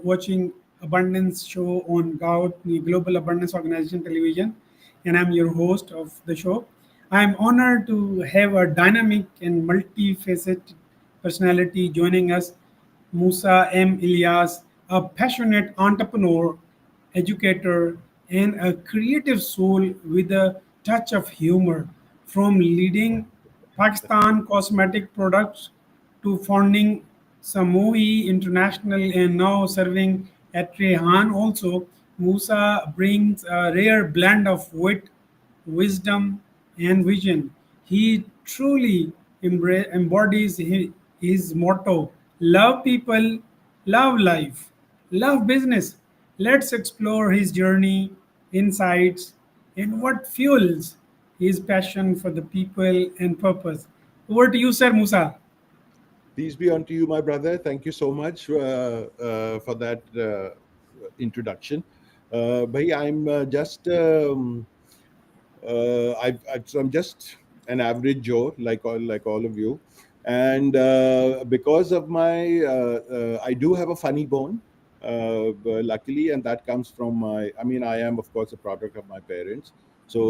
watching Abundance Show on GOUT, the Global Abundance Organization Television, and I'm your host of the show. I'm honored to have a dynamic and multifaceted personality joining us, Musa M. Ilyas, a passionate entrepreneur, educator, and a creative soul with a touch of humor. From leading Pakistan cosmetic products to founding Samohi International and now serving at Rehan also, Musa brings a rare blend of wit, wisdom, and vision. He truly embodies his motto: love people, love life, love business. Let's explore his journey, insights, and what fuels his passion for the people and purpose. Over to you, Sir Musa. Peace be unto you, my brother. Thank you so much for that introduction. Bhai, so I'm just an average Joe, like all of you, and because of I do have a funny bone, but luckily, and that comes from I mean, I am of course a product of my parents. So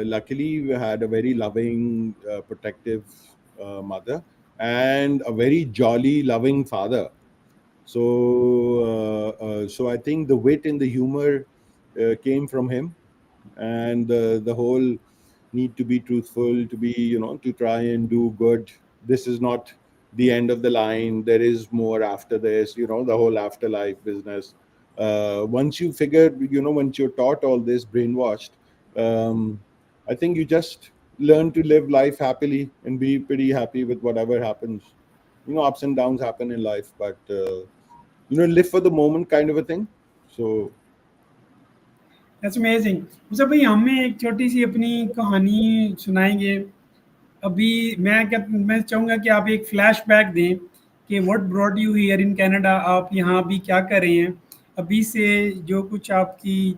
luckily, we had a very loving, protective mother and a very jolly, loving father. So I think the wit and the humor came from him, and the whole need to be truthful, to be, to try and do good. This is not the end of the line. There is more after this. The whole afterlife business. Once you figure, once you're taught all this, brainwashed, um, I think you just learn to live life happily and be pretty happy with whatever happens. Ups and downs happen in life, but live for the moment, kind of a thing. So that's amazing. मुझे भाई हमें एक छोटी सी अपनी कहानी सुनाएंगे। अभी मैं चाहूँगा कि आप एक फ्लैशबैक दें कि what brought you here in Canada, आप यहाँ अभी क्या कर रहे हैं? अभी से जो कुछ आपकी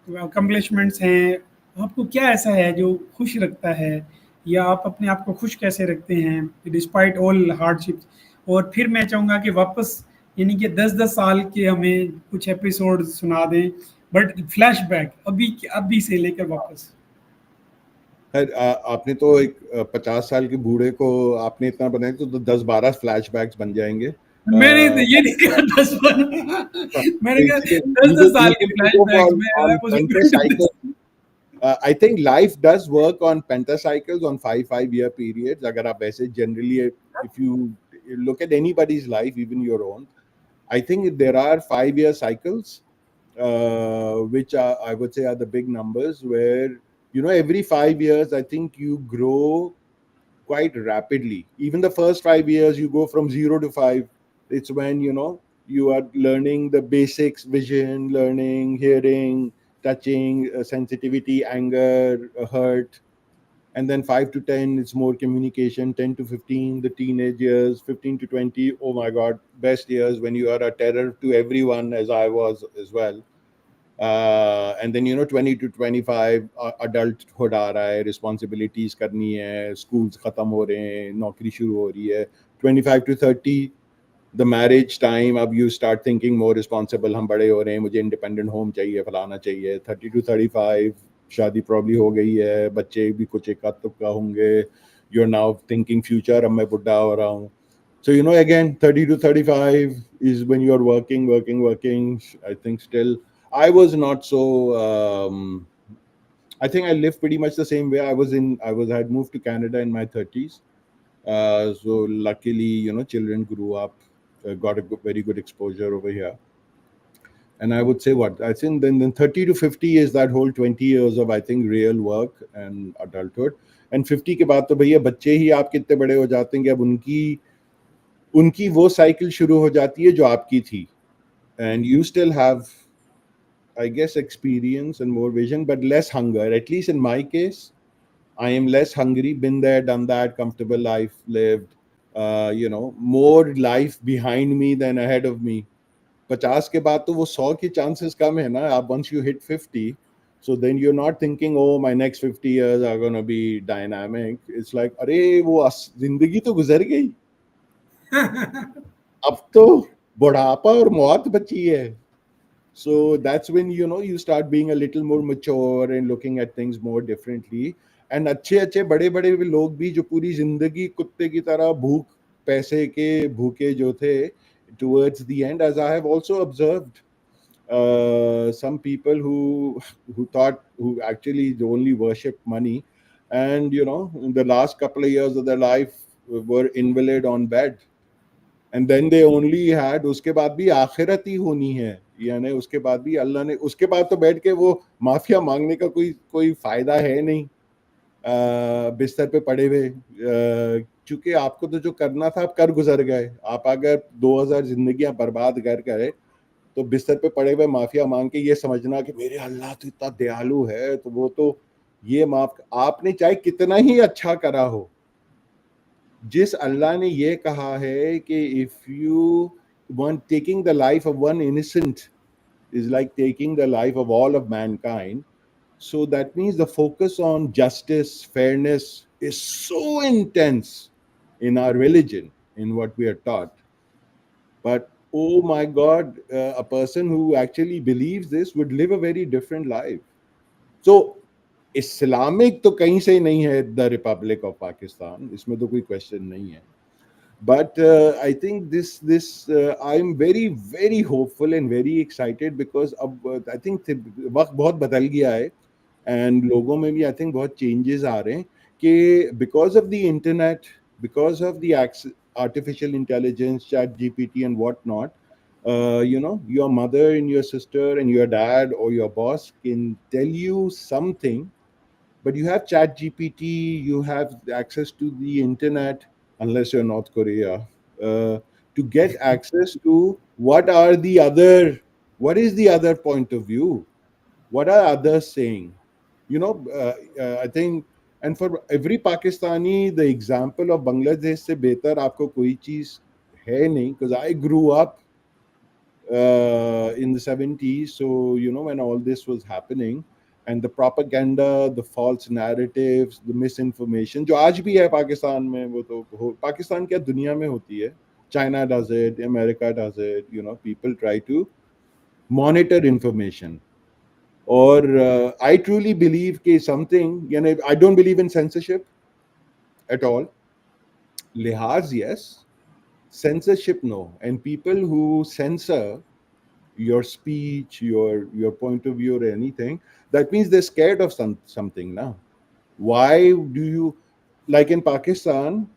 अकम्पलिशमेंट्स हैं, आपको क्या ऐसा है जो खुश रखता है? या आप अपने आप को खुश कैसे रखते हैं डिस्पाइट ऑल हार्डशिप्स? और फिर मैं चाहूँगा कि वापस यानी कि 10-10 साल के हमें कुछ एपिसोड सुना दें, बट फ्लैशबैक अभी से लेकर वापस। आपने तो एक 50 साल के बूढ़े को आपने इतना बनाया तो 10-12 फ्लैशबैक्स बन जाएंगे। मैंने तो ये नहीं कहा 10 मैंने कहा 10-10 साल के फ्लैशबैक्स में। I think life does work on pentacycles on 5-5 year periods. अगर आप ऐसे generally, if you look at anybody's life, even your own, I think there are 5-year cycles, which are, I would say, are the big numbers where, every 5 years, I think you grow quite rapidly. Even the first 5 years, you go from 0 to 5. It's when, you are learning the basics, vision, learning, hearing, touching, sensitivity, anger, hurt. And then 5 to 10, it's more communication. 10 to 15, the teenage years. 15 to 20, oh my God, best years when you are a terror to everyone, as I was as well. And then 20 to 25 adulthood आ रहा है, responsibilities करनी है, schools खत्म हो रहे हैं, नौकरी शुरू हो रही है. 25 to 30, the marriage time, अब you start thinking more responsible, हम बड़े हो रहे हैं, मुझे independent home चाहिए, फलाना चाहिए. 30 to 35, शादी probably हो गई है, बच्चे भी कुछ एक तुक्का होंगे. You're now thinking future, अब मैं बुढ़ा हो रहा हूँ. So, again, 30 to 35 is when you're working. I think still, I was not so, I think I lived pretty much the same way. I had moved to Canada in my 30s. So luckily, children grew up, got a very good exposure over here. And I would say I think then 30 to 50 is that whole 20 years of, I think, real work and adulthood. And 50 के बाद तो भैया बच्चे ही आप कितने बड़े हो जाते हैं कि अब उनकी वो साइकिल शुरू हो जाती है जो आपकी थी. And you still have, I guess, experience and more vision, but less hunger. At least in my case, I am less hungry, been there, done that, comfortable life lived, more life behind me than ahead of me. 50 के बाद तो वो 100 की chances कम है ना. आप once you hit 50, so then you're not thinking, oh, my next 50 years are going to be dynamic. It's like, अरे वो जिंदगी तो गुजर गई. अब तो बुढ़ापा और मौत बची है. So that's when you start being a little more mature and looking at things more differently. And अच्छे अच्छे बड़े बड़े लोग भी जो पूरी जिंदगी कुत्ते की तरह भूख पैसे के भूखे जो थे, towards the end, as I have also observed, some people who thought, who actually only worship money, and in the last couple of years of their life were invalid on bed. And then they only had, उसके बाद भी आखिरत ही होनी है, यानी उसके बाद भी अल्लाह ने, उसके बाद तो बैठ के वो माफिया मांगने का कोई कोई फायदा है नहीं, बिस्तर पे पड़े हुए, क्योंकि आपको तो जो करना था आप कर गुजर गए. आप अगर 2000 जिंदगियां बर्बाद कर गए, तो बिस्तर पे पड़े हुए माफिया मांग के ये समझना कि मेरे अल्लाह तो इतना दयालु है, तो वो तो ये माफ, आपने चाहे कितना ही अच्छा करा हो, जिस अल्लाह ने ये कहा है कि if you want taking the life of one innocent is like taking the life of all of mankind. So that means the focus on justice, fairness is so intense in our religion, in what we are taught. But oh my God, a person who actually believes this would live a very different life. So Islamic तो कहीं से ही नहीं है the Republic of Pakistan, इसमें तो कोई question नहीं है. But I think this I'm very hopeful and very excited, because अब I think वक्त बहुत बदल गया है, and लोगों में भी I think बहुत changes आ रहे हैं कि because of the internet, because of the artificial intelligence, chat GPT and whatnot, your mother and your sister and your dad or your boss can tell you something, but you have chat GPT, you have access to the internet, unless you're North Korea, to get access to what is the other point of view, what are others saying. I think, and for every Pakistani, the example of Bangladesh से बेहतर आपको कोई चीज है नहीं, because I grew up in the 70s. So, when all this was happening, and the propaganda, the false narratives, the misinformation, जो आज भी है पाकिस्तान में, वो तो पाकिस्तान क्या दुनिया में होती है. China does it, America does it. People try to monitor information. Or I truly believe कि something, I don't believe in censorship at all. Lihaz, yes. Censorship, no. And people who censor your speech, your point of view or anything, that means they're scared of something now. Why do you, like in Pakistan,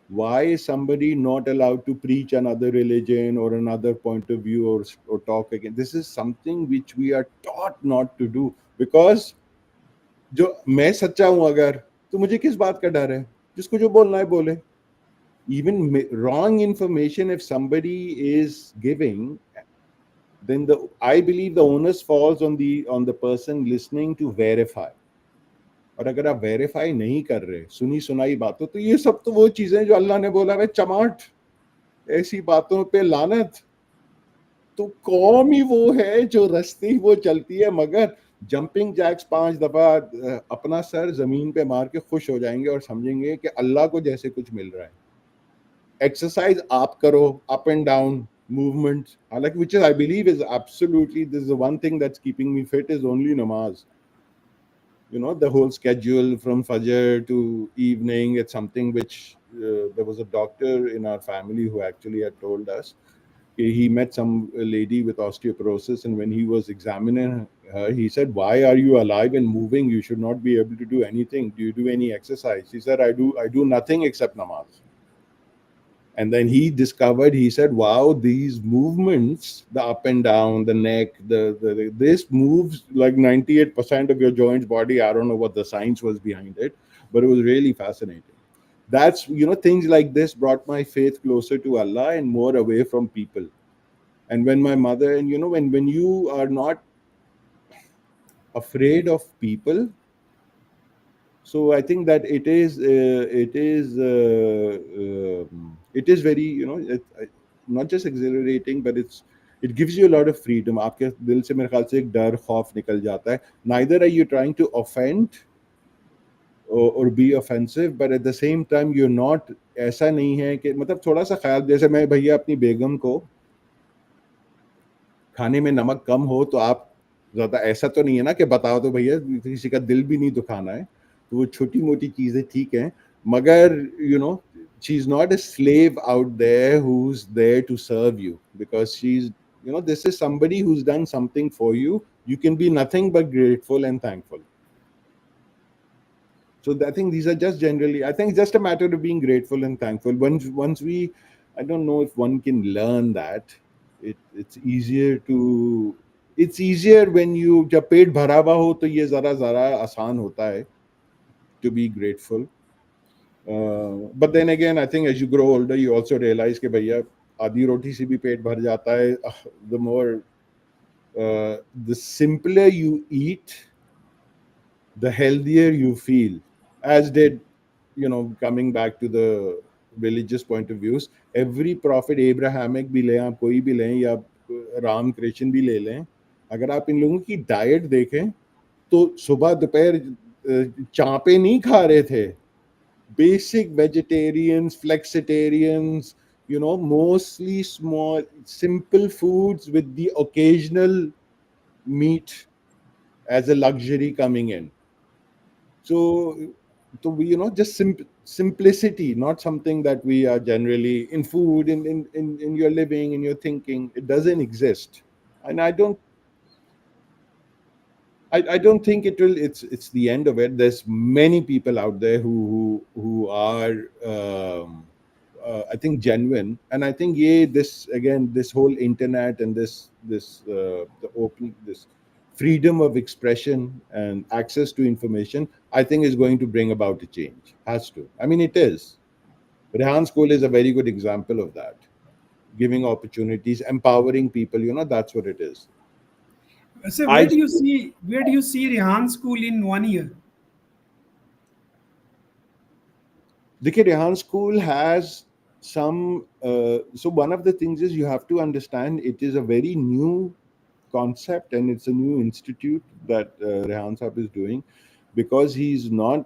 why is somebody not allowed to preach another religion or another point of view, or talk again? This is something which we are taught not to do, because जो मैं सच्चा हूं अगर, तो मुझे किस बात का डर है, जिसको जो बोलना है बोले. Even wrong information, if somebody is giving, then I believe the onus falls on the person listening to verify. और अगर आप वेरीफाई नहीं कर रहे, सुनी सुनाई बातों, तो ये सब तो वो चीजें जो अल्लाह ने बोला है, चमाट, ऐसी बातों पे लानत. तो कौम ही वो है जो रस्ती वो चलती है, मगर जंपिंग जैक्स 5 दफा अपना सर जमीन पे मार के खुश हो जाएंगे और समझेंगे कि अल्लाह को जैसे कुछ मिल रहा है. एक्सरसाइज आप करो, up and down movement, like, which is, I believe, is absolutely, this is the one thing that's keeping me fit, is only namaz. The whole schedule from fajr to evening, it's something which there was a doctor in our family who actually had told us. He met some lady with osteoporosis, and when he was examining her, he said, why are you alive and moving? You should not be able to do anything. Do you do any exercise? He said, I do nothing except namaz. And then he discovered, he said, wow, these movements, the up and down, the neck, this moves like 98% of your joints body. I don't know what the science was behind it, but it was really fascinating. That's, things like this brought my faith closer to Allah and more away from people. And when my mother, and when you are not afraid of people, so I think that it is very, not just exhilarating, but it gives you a lot of freedom. आपके दिल से मेरे ख्याल से एक डर खौफ निकल जाता है. Neither are you trying to offend or be offensive, but at the same time you're not, ऐसा नहीं है कि मतलब थोड़ा सा ख्याल, जैसे मैं भैया अपनी बेगम को खाने में नमक कम हो तो आप ज़्यादा, ऐसा तो नहीं है ना कि बताओ तो भैया किसी का दिल भी नहीं दुखाना है, तो वो छोटी मोटी चीज़ें ठीक हैं, मगर you know she is not a slave out there who is there to serve you, because she is, you know, this is somebody who's done something for you. You can be nothing but grateful and thankful. So I think these are just generally, I think it's just a matter of being grateful and thankful. Once we, I don't know if one can learn that. It's easier to, it's easier when you, जब पेट भरा हुआ हो तो ये जरा जरा आसान होता है to be grateful. But then again, I think as you grow older, you also realize कि भैया आधी रोटी से भी पेट भर जाता है. The more, the simpler you eat, the healthier you feel. As did, you know, coming back to the religious point of views, every prophet, Abrahamic भी लें आप, कोई भी लें, या राम कृष्ण भी ले लें, अगर आप इन लोगों की डाइट देखें तो सुबह दोपहर चापे नहीं खा रहे थे. Basic vegetarians, flexitarians, you know, mostly small simple foods with the occasional meat as a luxury coming in. So, you know, just simplicity, not something that we are generally in food, in your living, in your thinking. It doesn't exist, and I don't think it will. It's the end of it. There's many people out there who are, I think, genuine, and I think, yeah, this again, this whole internet and this the open, this freedom of expression and access to information, I think, is going to bring about a change. Has to. I mean, it is. Rehan School is a very good example of that. Giving opportunities, empowering people. You know, that's what it is. So I where do you see Rehan School in 1 year? देखिए, Rehan School has some. So one of the things is you have to understand it is a very new concept and it's a new institute that Rehan Sahib is doing, because he's not.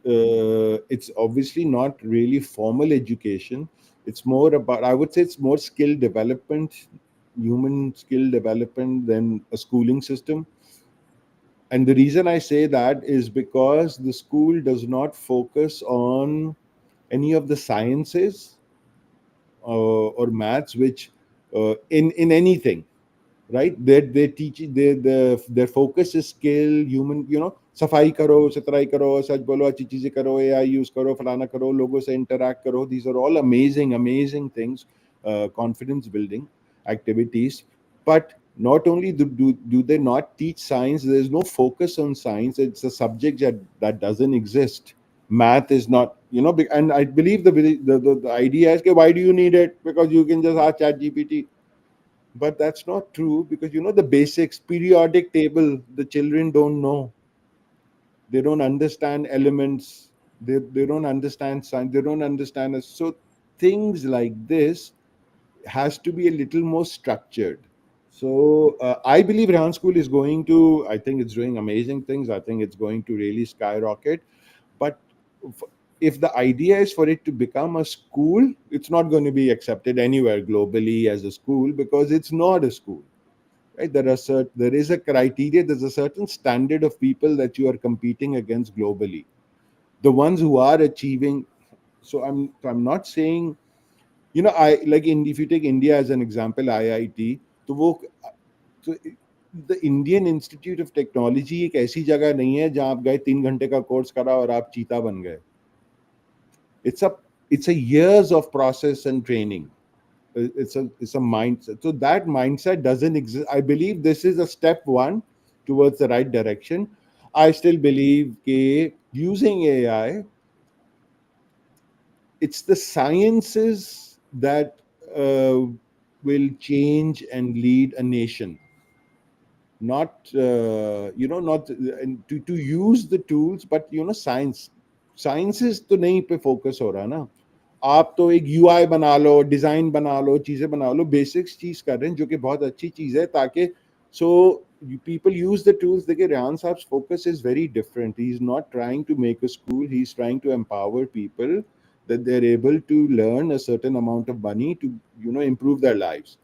It's obviously not really formal education. It's more about, I would say, it's more skill development, human skill development than a schooling system. And the reason I say that is because the school does not focus on any of the sciences or maths, which in anything, right? They teach, their focus is skill, human, you know, सफाई करो, सतराई करो, सच बोलो, अच्छी चीजें करो, AI use करो, फलाना करो, लोगों से interact करो. These are all amazing things, confidence building activities. But not only do they not teach science, there's no focus on science. It's a subject that doesn't exist. Math is not, you know, and I believe the idea is, okay, why do you need it? Because you can just ask chat GPT. But that's not true, because, you know, the basics, periodic table, the children don't know. They don't understand elements. They don't understand science. They don't understand us. So things like this has to be a little more structured. So I believe Rehan School is going to, I think it's doing amazing things. I think it's going to really skyrocket. But if the idea is for it to become a school, it's not going to be accepted anywhere globally as a school, because it's not a school. Right? There is a criteria, there's a certain standard of people that you are competing against globally. The ones who are achieving, so I'm not saying, you know, I like if you take India as an example, IIT, तो वो तो the Indian institute of technology एक ऐसी जगह नहीं है जहां आप गए 3 घंटे का कोर्स करा और आप चीता बन गए. it's a it's a years of process and training. It's a mindset. So that mindset doesn't exist. I believe this is a step one towards the right direction. I still believe that using AI, it's the sciences that will change and lead a nation, not not to use the tools, but sciences तो नहीं पे focus हो रहा ना. आप तो एक UI बना लो, डिजाइन बना लो, चीजें बना लो, बेसिक्स चीज कर रहे हैं, जो कि बहुत अच्छी चीज है, ताकि सो people use the tools. The Rehan Saab's focus is very different. He's not trying to make a school. He's trying to empower people that they're able to learn a certain amount of money to improve their lives.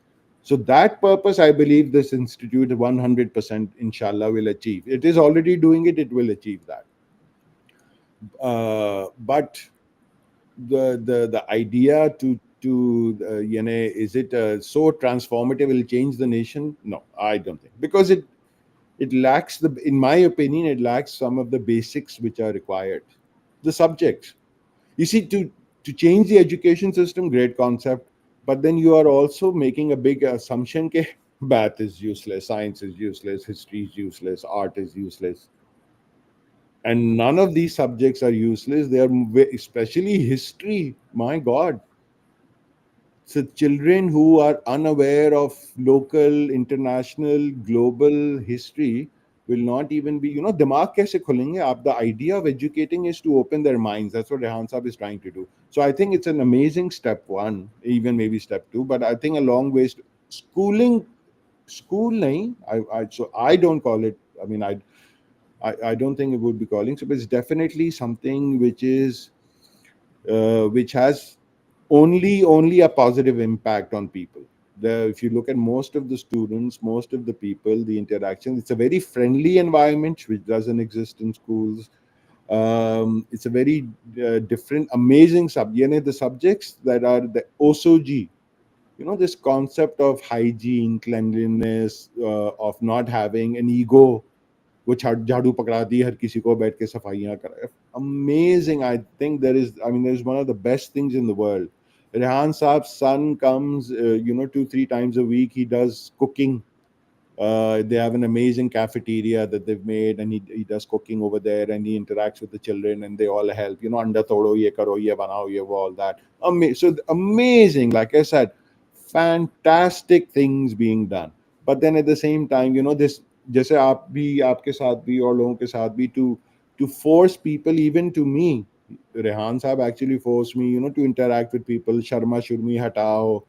So that purpose, I believe, this institute 100% inshallah will achieve. It is already doing it. It will achieve that. But the idea to is it so transformative, will change the nation? No, I don't think, because it lacks the, in my opinion, it lacks some of the basics which are required. The subjects, you see, to change the education system, great concept, but then you are also making a big assumption that math is useless, science is useless, history is useless, art is useless. And none of these subjects are useless. They are especially history, my god. So children who are unaware of local, international, global history will not even be, दिमाग कैसे खोलेंगे आप? The idea of educating is to open their minds. That's what Rehan Saab is trying to do. So I think it's an amazing step one, even maybe step two, but I think a long ways. Schooling, school nahi, so I don't call it, I mean, I don't think it would be calling. So it's definitely something which has only a positive impact on people. If you look at most of the students, most of the people, the interaction, it's a very friendly environment which doesn't exist in schools. It's a very different, amazing subject. The subjects that are the OSOG, this concept of hygiene, cleanliness, of not having an ego, वो झाड़ू पकड़ा दी, हर किसी को बैठ के सफाइयाँ कराए. Amazing. I think there is one of the best things in the world. Rehan Saab's son comes 2-3 times a week. He does cooking. They have an amazing cafeteria that they've made, and he does cooking over there, and he interacts with the children, and they all help. Anda thodo, ye karo, ye banao, ye wo, all that. So amazing. Like I said, fantastic things being done. But then at the same time, this, जैसे आप भी, आपके साथ भी और लोगों के साथ भी, to force people, even to me, Rehan Saab actually forced me, to interact with people. Sharma शुर्मी हटाओ,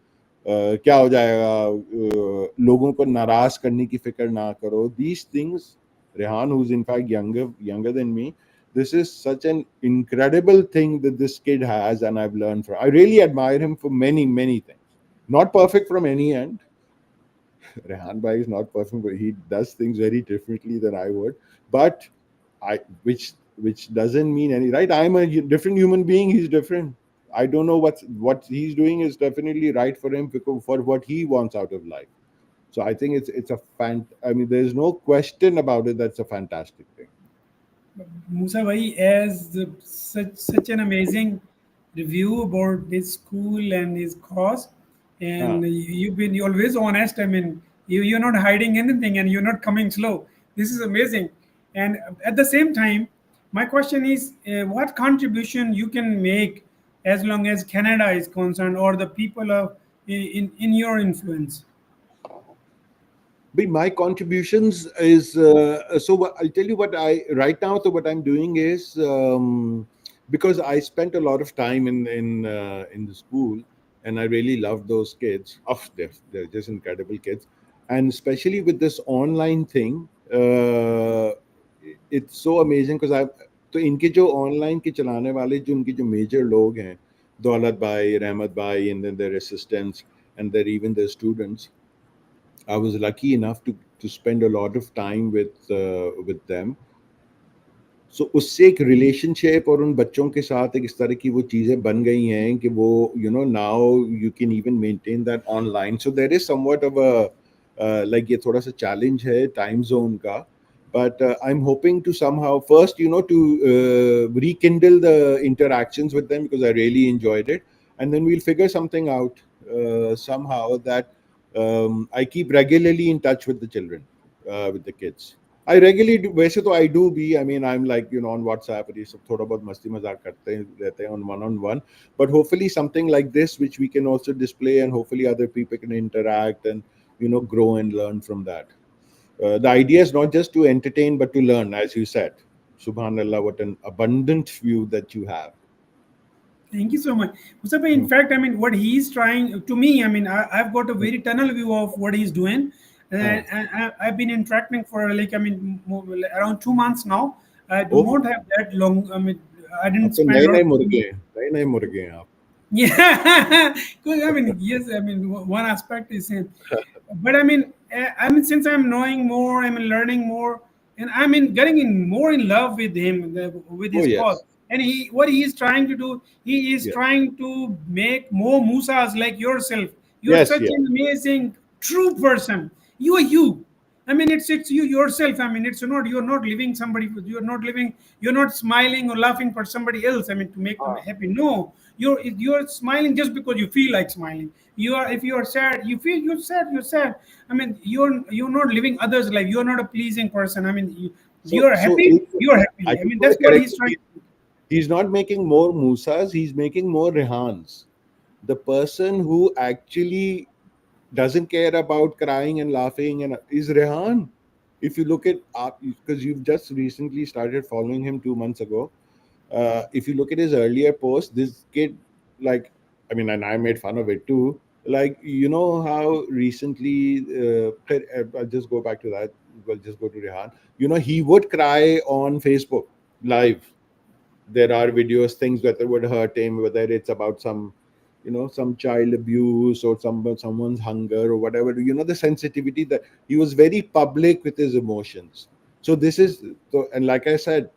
क्या हो जाएगा, लोगों को नाराज करने की फिक्र ना करो. These things, Rehan, who's in fact younger than me, this is such an incredible thing that this kid has, and I've learned from. I really admire him for many things. Not perfect from any end. Rehan Bhai is not perfect, but he does things very differently than I would. But I, which doesn't mean any, right. I'm a different human being. He's different. I don't know what he's doing is definitely right for him, because for what he wants out of life. So I think it's a I mean, there's no question about it. That's a fantastic thing. Musa bhai, as such an amazing review about his school and his cause, Huh. and you always honest. I mean, you're not hiding anything, and you're not coming slow. This is amazing. And at the same time, my question is, what contribution you can make as long as Canada is concerned, or the people of in your influence. But my contributions is I'll tell you what I right now. So what I'm doing is, because I spent a lot of time in the school, and I really loved those kids. Oh, they're just incredible kids, and especially with this online thing, it's so amazing because I. तो इनके जो online के चलाने वाले जो उनके जो major लोग हैं, दौलत भाई, रहमत भाई, and then their assistants, and then even their students, I was lucky enough to spend a lot of time with them. सो उससे एक रिलेशनशिप और उन बच्चों के साथ एक इस तरह की वो चीज़ें बन गई हैं कि वो now you can even maintain that online. So there is somewhat of a like ये थोड़ा सा चैलेंज है टाइम जोन का. But I'm hoping to somehow first, to rekindle the interactions with them, because I really enjoyed it, and then we'll figure something out somehow that I keep regularly in touch with the children, with the kids. I regularly do, वैसे तो I do be, I mean, I'm like, on WhatsApp, ये सब थोड़ा बहुत मस्ती मजाक करते हैं रहते हैं on one, but hopefully something like this which we can also display, and hopefully other people can interact and grow and learn from that. The idea is not just to entertain but to learn, as you said. Subhanallah, what an abundant view that you have. Thank you so much. Mustafa, in Hmm. fact, I mean, what he's trying to me, I mean, I've got a very tunnel view of what he's doing. And, Huh. I've been interacting for like around 2 months now. I do Oh, not have that long. I अब didn't तो spend a नए lot नए of मुर्गे time. हैं, नए नए मुर्गे हैं आप. Yeah, 'cause, yes, one aspect is in, but since I'm knowing more, I'm learning more, and getting in more in love with him, with Oh his cause. yes, And what he is trying to do, he is yes, trying to make more Musas like yourself. You're yes, such yes. an amazing, true person. You are you. It's you yourself. It's not, you're not living somebody. You're not living. You're not smiling or laughing for somebody else. To make them Ah, happy. No, you're smiling just because you feel like smiling. You are, if you are sad, you feel you're sad. You're sad. You're not living others' life. You're not a pleasing person. so You're so happy. You're happy. I just want That's to what correct he's you. trying. He's not making more Musas. He's making more Rehans. The person who actually doesn't care about crying and laughing and is Rehan. If you look at because you've just recently started following him 2 months ago, if you look at his earlier post, this kid, like, I mean, and I made fun of it too. Like, you know how recently, I'll just go back to that. We'll just go to Rehan. You know, he would cry on Facebook live. There are videos, things that would hurt him, whether it's about some, some child abuse or someone's hunger or whatever. You know, the sensitivity that he was very public with his emotions. So this is, so, and like I said,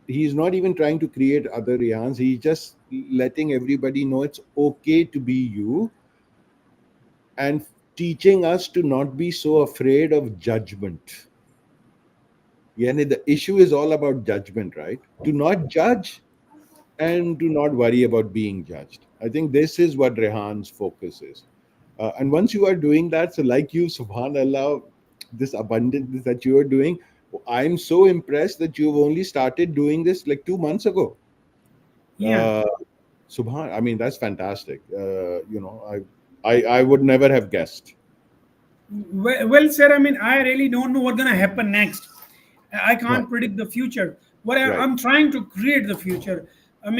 he's not even trying to create other Rihans. He's just letting everybody know it's okay to be you and teaching us to not be so afraid of judgment. Yeah, the issue is all about judgment, right? To not judge and to not worry about being judged. I think this is what Rehan's focus is. And once you are doing that, so like you, subhanallah, this abundance that you are doing, I'm so impressed that you've only started doing this like 2 months ago. Yeah. Uh, Subhan, I mean, that's fantastic. I would never have guessed. Well, sir, I really don't know what's going to happen next. I Huh, can't predict the future. right. I'm trying to create the future. In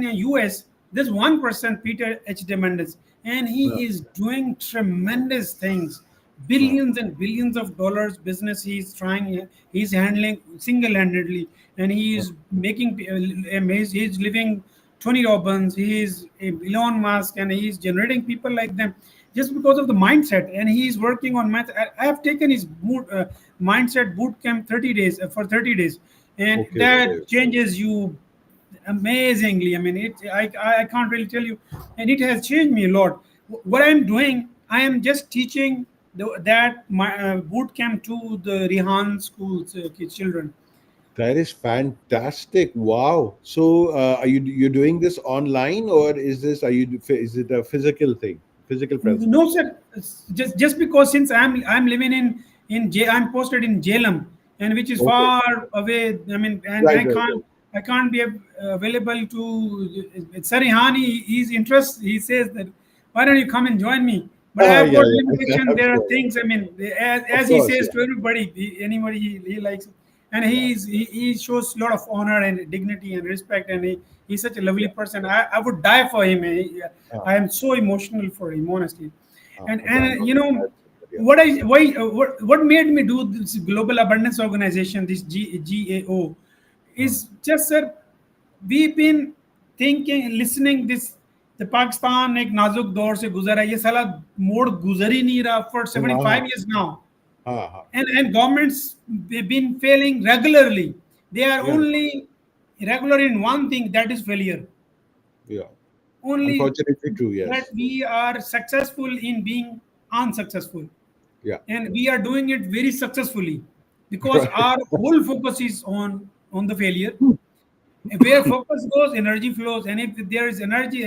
the US, there's one person, Peter H. Demendes, and Huh, he is doing tremendous things, huh, billions and billions of dollars business. He's handling single-handedly, and he huh. is making. He's living Tony Robbins, he is Elon Musk, and he is generating people like them just because of the mindset. And he is working on math. I have taken his mindset boot camp 30 days for 30 days, and Okay, okay. that changes you amazingly. I can't really tell you, and it has changed me a lot. What I'm doing, I am just teaching that my boot camp to the Rihan schools kids, children. That is fantastic. Wow. So, are you doing this online or is it a physical thing, physical presence? No, sir. Just because since I'm living I'm posted in Jhelum, and which is Okay. far away. And Right, right, right. I can't be available to Sarihani. His interest. He says that why don't you come and join me? But I have Yeah, got yeah. limitation. Of There are course. things. Of As he course, says yeah. to everybody, anybody he likes, and Yeah. he shows a lot of honor and dignity and respect, and he's such a lovely Yeah. person. I would die for him. Uh, I am so emotional for him, honestly. And no, yeah. what made me do this Global Abundance Organization, this GAO, Uh, is just, sir, we've been thinking, listening this. The Pakistan एक नाजुक दौर से गुजरा, ये साला मोड़ गुजर ही नहीं रहा for हाँ, 75 years now. हाँ, And governments, they've been failing regularly. They are yeah, only regular in one thing, that is failure. yeah. Only Unfortunately, true. that Yes. we are successful in being unsuccessful, Yeah. and we are doing it very successfully because Right. our whole focus is on the failure. Where focus goes, energy flows, and if there is energy,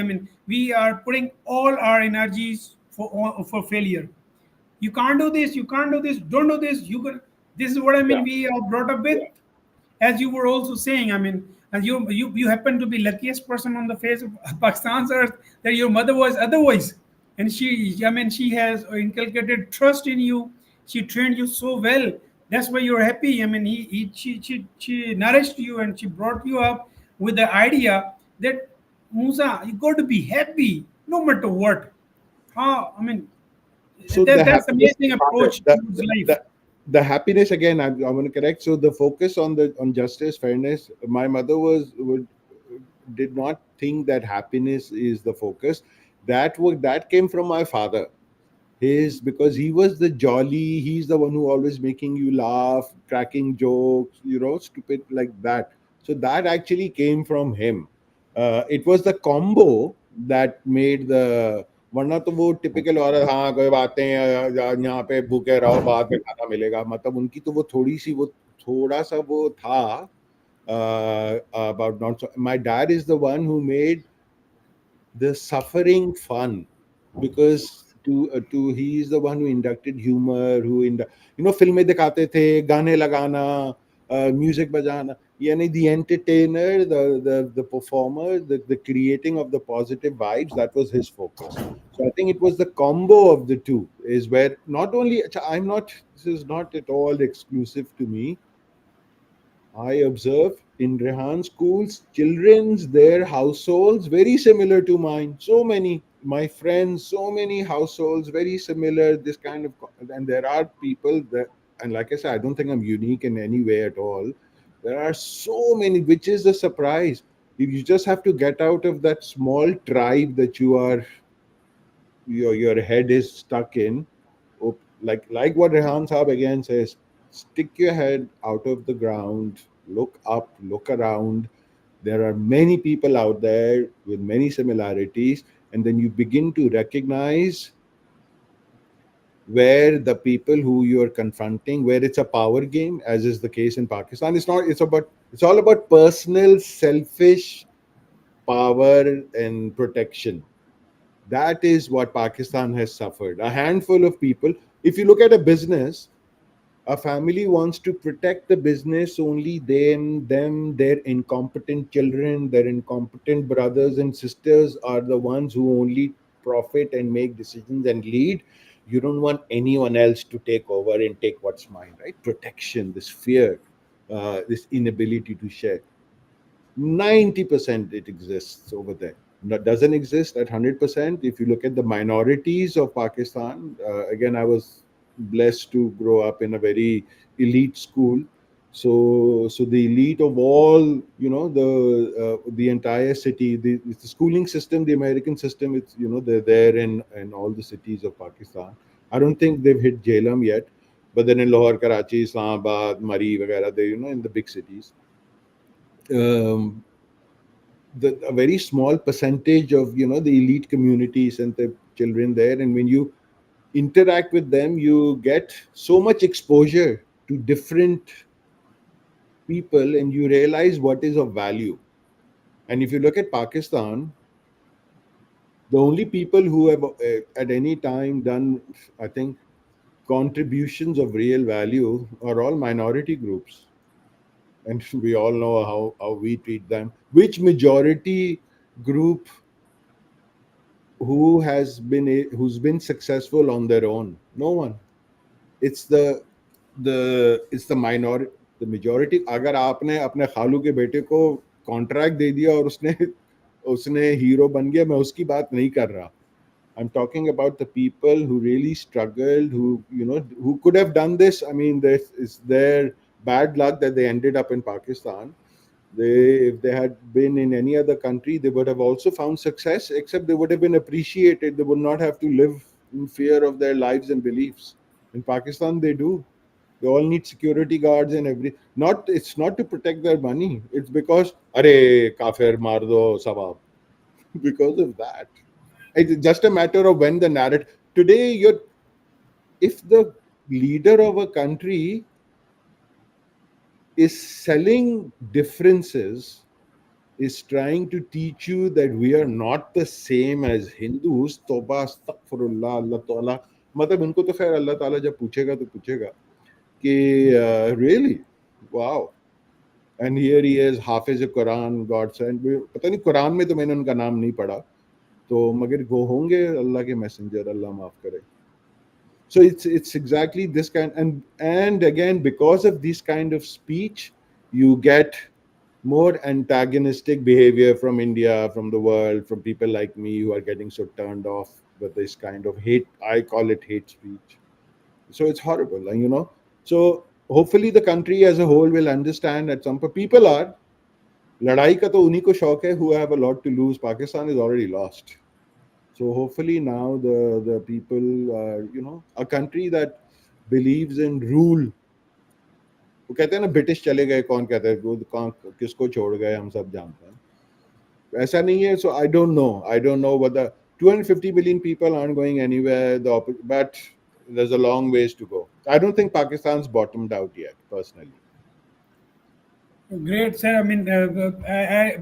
we are putting all our energies for failure. You can't do this, you can't do this, don't do this, you can. This is what Yeah. we are brought up with. Yeah. As you were also saying, and you happen to be luckiest person on the face of Pakistan's earth, that your mother was otherwise, and she has inculcated trust in you. She trained you so well. That's why you're happy. She nourished you, and she brought you up with the idea that, Musa, you got to be happy no matter what. How? So the That's happiness amazing part, approach towards life. the happiness again, I'm going to correct. So the focus on the on justice, fairness. My mother did not think that happiness is the focus. That came from my father. His, because he was the jolly, he's the one who always making you laugh, cracking jokes, stupid like that. So that actually came from him. It was the combo that made the, वरना तो वो typical औरत, हाँ कोई बातें यहाँ पे भूखे रहो बाद में खाना मिलेगा, मतलब उनकी तो वो थोड़ी सी वो थोड़ा सा वो था about not so, my dad is the one who made the suffering fun, because to he is the one who inducted humor, who in the, film में दिखाते थे गाने लगाना, music बजाना, यानी the entertainer, the performer, the creating of the positive vibes, that was his focus. So I think it was the combo of the two is where, not only I'm not, this is not at all exclusive to me. I observe in Rehan schools, children's, their households very similar to mine. So many, my friends, so many households very similar. This kind of, and there are people that, and like I said, I don't think I'm unique in any way at all. There are so many, which is a surprise. You just have to get out of that small tribe that you are, your head is stuck in. Like what Rehan Saab again says, stick your head out of the ground, look up, look around. There are many people out there with many similarities, and then you begin to recognize where the people who you are confronting, where it's a power game, as is the case in Pakistan. It's not. It's all about personal, selfish power and protection. That is what Pakistan has suffered. A handful of people. If you look at a business, a family wants to protect the business, only them, their incompetent children, their incompetent brothers and sisters are the ones who only profit and make decisions and lead. You don't want anyone else to take over and take what's mine, right? Protection, this fear, this inability to share. 90% it exists over there. That doesn't exist at 100%. If you look at the minorities of Pakistan, again, I was blessed to grow up in a very elite school. So the elite of all, the entire city, the schooling system, the American system, it's, they're there in all the cities of Pakistan. I don't think they've hit Jhelum yet, but then in Lahore, Karachi, Islamabad, Mari, vagara, they, in the big cities. Um, a very small percentage of, the elite communities and the children there, and when you interact with them, you get so much exposure to different people, and you realize what is of value. And if you look at Pakistan, the only people who have at any time done, I think, contributions of real value are all minority groups, and we all know how we treat them. Which majority group who's been successful on their own? No one. It's the minority, the majority. अगर आपने अपने खालू के बेटे को contract दे दिया और उसने उसने हीरो बन गया, मैं उसकी बात नहीं कर रहा. I'm talking about the people who really struggled, who could have done this. I mean, this is their bad luck that they ended up in Pakistan. If they had been in any other country, they would have also found success, except they would have been appreciated. They would not have to live in fear of their lives and beliefs. In Pakistan, they do. They all need security guards and every. Not It's not to protect their money. It's because Are kafir mar do sabab. Because of that, it's just a matter of when the narrative. Today, if the leader of a country is selling differences, is trying to teach you that we are not the same as Hindus, तौबा अस्तगफिरुल्लाह, अल्लाह ताला, मतलब इनको तो खैर अल्लाह ताला जब पूछेगा तो पूछेगा कि really, wow. And here he is, Hafiz Quran, God send. पता नहीं कुरान में तो मैंने उनका नाम नहीं पढ़ा, तो मगर वो होंगे अल्लाह के मैसेंजर, अल्लाह माफ करे. So it's exactly this kind, and again, because of this kind of speech, you get more antagonistic behavior from India, from the world, from people like me who are getting so turned off with this kind of hate. I call it hate speech. So it's horrible, and so hopefully the country as a whole will understand at some point. People are लड़ाई का तो उन्हीं को शौक है who have a lot to lose. Pakistan is already lost. So hopefully now the people are, a country that believes in rule. वो कहते हैं ना ब्रिटिश चले गए, कौन कहता है वो कौन किसको छोड़ गए, हम सब जानते हैं. ऐसा नहीं है. So I don't know what the 250 million people aren't going anywhere. But there's a long ways to go. I don't think Pakistan's bottomed out yet, personally. Great, sir. I mean, I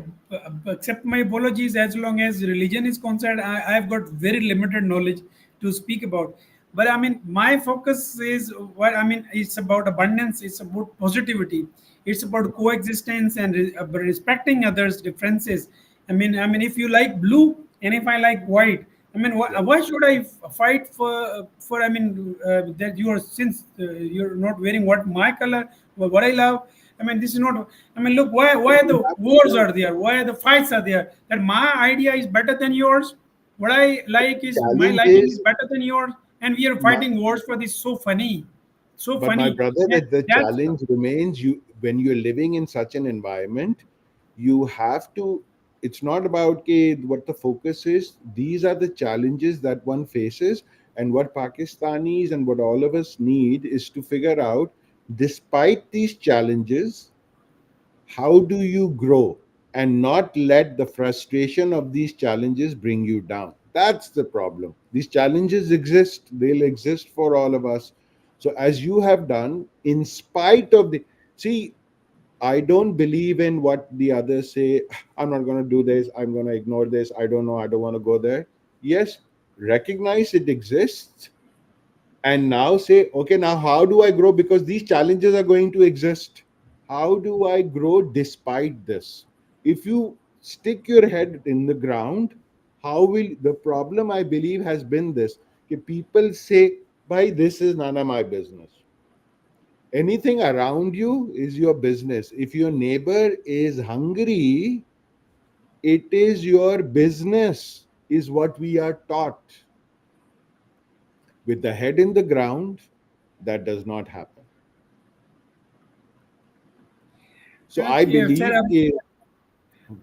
accept my apologies as long as religion is concerned. I've got very limited knowledge to speak about. But I mean, my focus is what I mean. It's about abundance. It's about positivity. It's about coexistence and respecting others' differences. I mean, if you like blue and if I like white, I mean, Yeah. why should I fight for? I mean, that you are since you're not wearing what my color, what I love. I mean, this is not. I mean, look, why You the have wars to- are there? Why the fights are there? That my idea is better than yours. What I like is my challenge liking is is better than yours, and we are my, fighting wars for this. So funny, so but my funny. brother, And that the that's challenge remains. You when you're living in such an environment, you have to. It's not about what the focus is. These are the challenges that one faces, and what Pakistanis and what all of us need is to figure out, despite these challenges, how do you grow and not let the frustration of these challenges bring you down. That's the problem. These challenges exist, they'll exist for all of us. So as you have done, in spite of the, see, I don't believe in what the others say. I'm not going to do this, I'm going to ignore this, I don't know, I don't want to go there. Yes, recognize it exists, and now say, okay, now how do I grow? Because these challenges are going to exist. How do I grow despite this? If you stick your head in the ground, how will the problem, I believe, has been this: that people say, bhai, this is none of my business. Anything around you is your business. If your neighbor is hungry, it is your business, is what we are taught. With the head in the ground, that does not happen. So I okay, sir. believe कि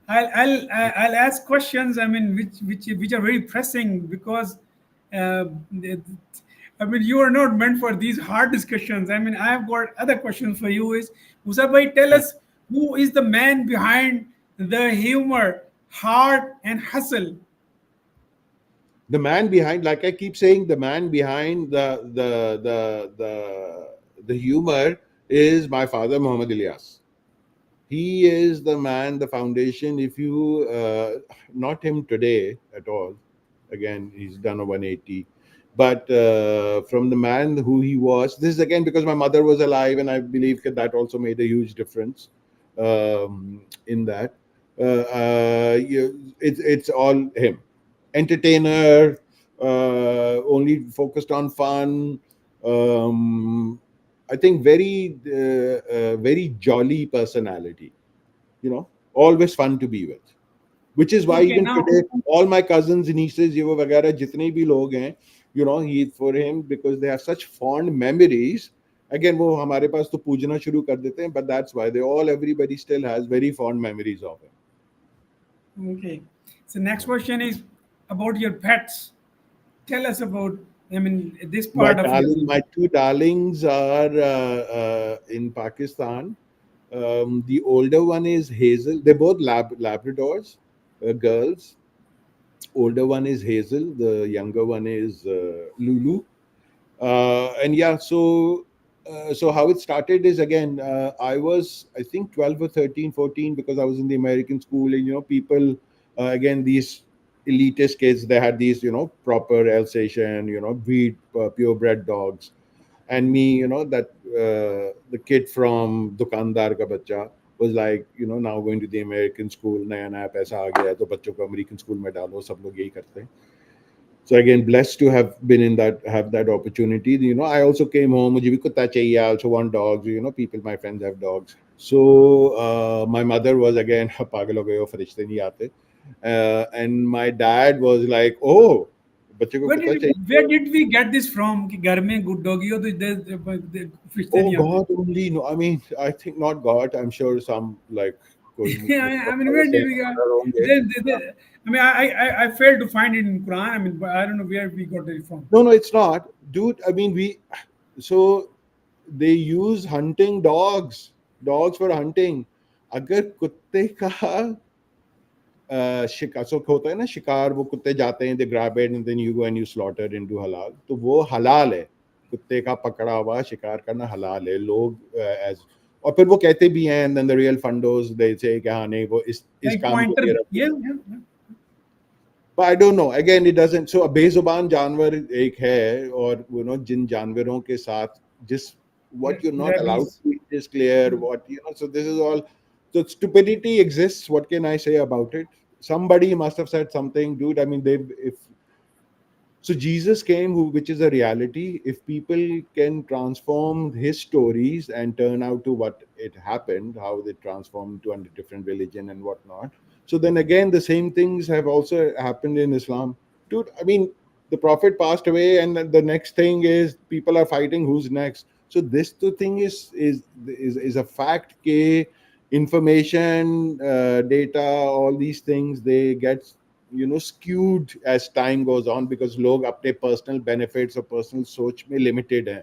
I'll ask questions. I mean, which are very pressing because, uh, I mean, you are not meant for these hard discussions. I mean, I've got other questions for you. Is Musa bhai, tell us who is the man behind the humor, heart, and hustle? the man behind, like I keep saying, the man behind the humor is my father, Muhammad Ilyas. He is the man, the foundation. If you not him today at all, again he's done a 180. But from the man who he was, this is again because my mother was alive, and I believe that also made a huge difference in that. It's all him, entertainer, only focused on fun. Um, I think very jolly personality. Always fun to be with. Which is why Okay, even now today, all my cousins, nieces, ये वो वगैरह जितने भी लोग हैं, he for him, because they have such fond memories. Again, वो हमारे पास तो पूजना शुरू कर देते हैं, but that's why everybody still has very fond memories of him. okay. So next question is about your pets. Tell us about. I mean, this part of your. My two darlings are in Pakistan. The older one is Hazel. They're both Labradors, girls. Older one is Hazel. The younger one is Lulu. And yeah, so how it started is, again, I was, I think, 12 or 13, 14, because I was in the American school, and people, again, these elitist kids, they had these proper Alsatian, breed, purebred dogs. And me, that the kid from Dukandar ka bacha was like, now going to the American school, naya naya paisa aa gaya hai, to bachcho ko American school mein dalo, sab log yahi karte hain. So again, blessed to have been in that, have that opportunity. I also came home, mujhe bhi kutta chahiye, I also want dogs. People, my friends have dogs. So my mother was again pagal ho gaye ho, farishte nahi aate. And my dad was like, oh, बच्चे को पता चाहिए. where did we get this from कि घर में good doggy हो तो इधर फिरते Oh, नहीं आते. God only no. I mean, I think not God. I'm sure some like कोई I mean, मुसलमान where वैसे did we get? insider होंगे. I mean, I failed to find it in Quran. I mean, but I don't know where we got it from. No, no, it's not, dude. I mean, so they use hunting dogs for hunting. अगर कुत्ते का शिकार सो होता है ना, शिकार वो कुत्ते जाते हैं, they grab it and then you go and you slaughter into halal, तो वो हलाल है. कुत्ते का पकड़ा हुआ शिकार करना हलाल है. लोग एज और फिर वो कहते भी हैं, एंड देन द रियल फंडोज दे से कि हाँ नहीं वो इस Like काम के pointer. लिए रखते Yeah, हैं. yeah, yeah. But I don't know. Again, it doesn't. So बेजुबान जानवर एक है, और जिन जानवरों के साथ जिस what you're not allowed Rabies. to eat is clear. So this is all. So stupidity exists. What can I say about it? Somebody must have said something, dude. I mean, they if so Jesus came, which is a reality. If people can transform his stories and turn out to what it happened, how they transformed to a different religion and whatnot. So then again, the same things have also happened in Islam. Dude, I mean, the Prophet passed away, and then the next thing is people are fighting who's next. So this the thing is a fact. Ke information, data, all these things they get skewed as time goes on, because लोग अपने personal benefits और personal सोच में limited हैं.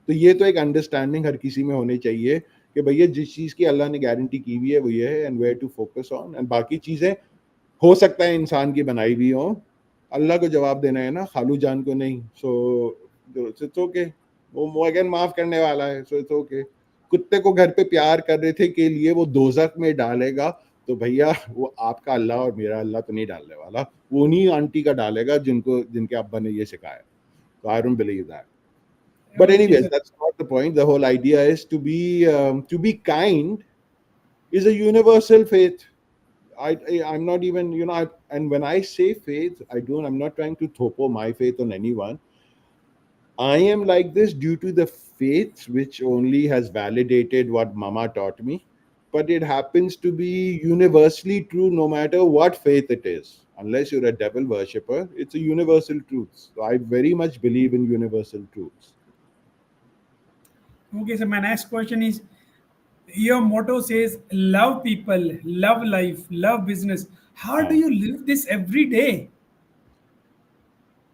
तो ये तो एक अंडरस्टैंडिंग हर किसी में होनी चाहिए कि भैया जिस चीज़ की अल्लाह ने गारंटी की हुई है वो ये है, and where to focus on, and बाकी चीज़ें हो सकता है इंसान की बनाई हुई हो. अल्लाह को जवाब देना है ना, खालू जान को नहीं. So it's okay. वो अगेन माफ करने वाला है, सो इट्स ओके. कुत्ते को घर पे प्यार कर रहे थे के लिए वो दोजख में डालेगा, तो भैया वो आपका अल्लाह और मेरा अल्लाह तो नहीं डालने वाला. वो उन्हीं आंटी का डालेगा जिनके अब्बा ने ये सिखाया. तो I don't believe that. But Okay, anyways, sir. that's not the point. The whole idea is to be kind is a universal faith. I'm not even and when I say faith, I'm not trying to topo my faith on anyone. I am like this due to the faith which only has validated what Mama taught me, but it happens to be universally true no matter what faith it is. Unless you're a devil worshipper, it's a universal truth. So I very much believe in universal truths. Okay, so my next question is your motto says love people, love life, love business. How do Uh, you live this every day?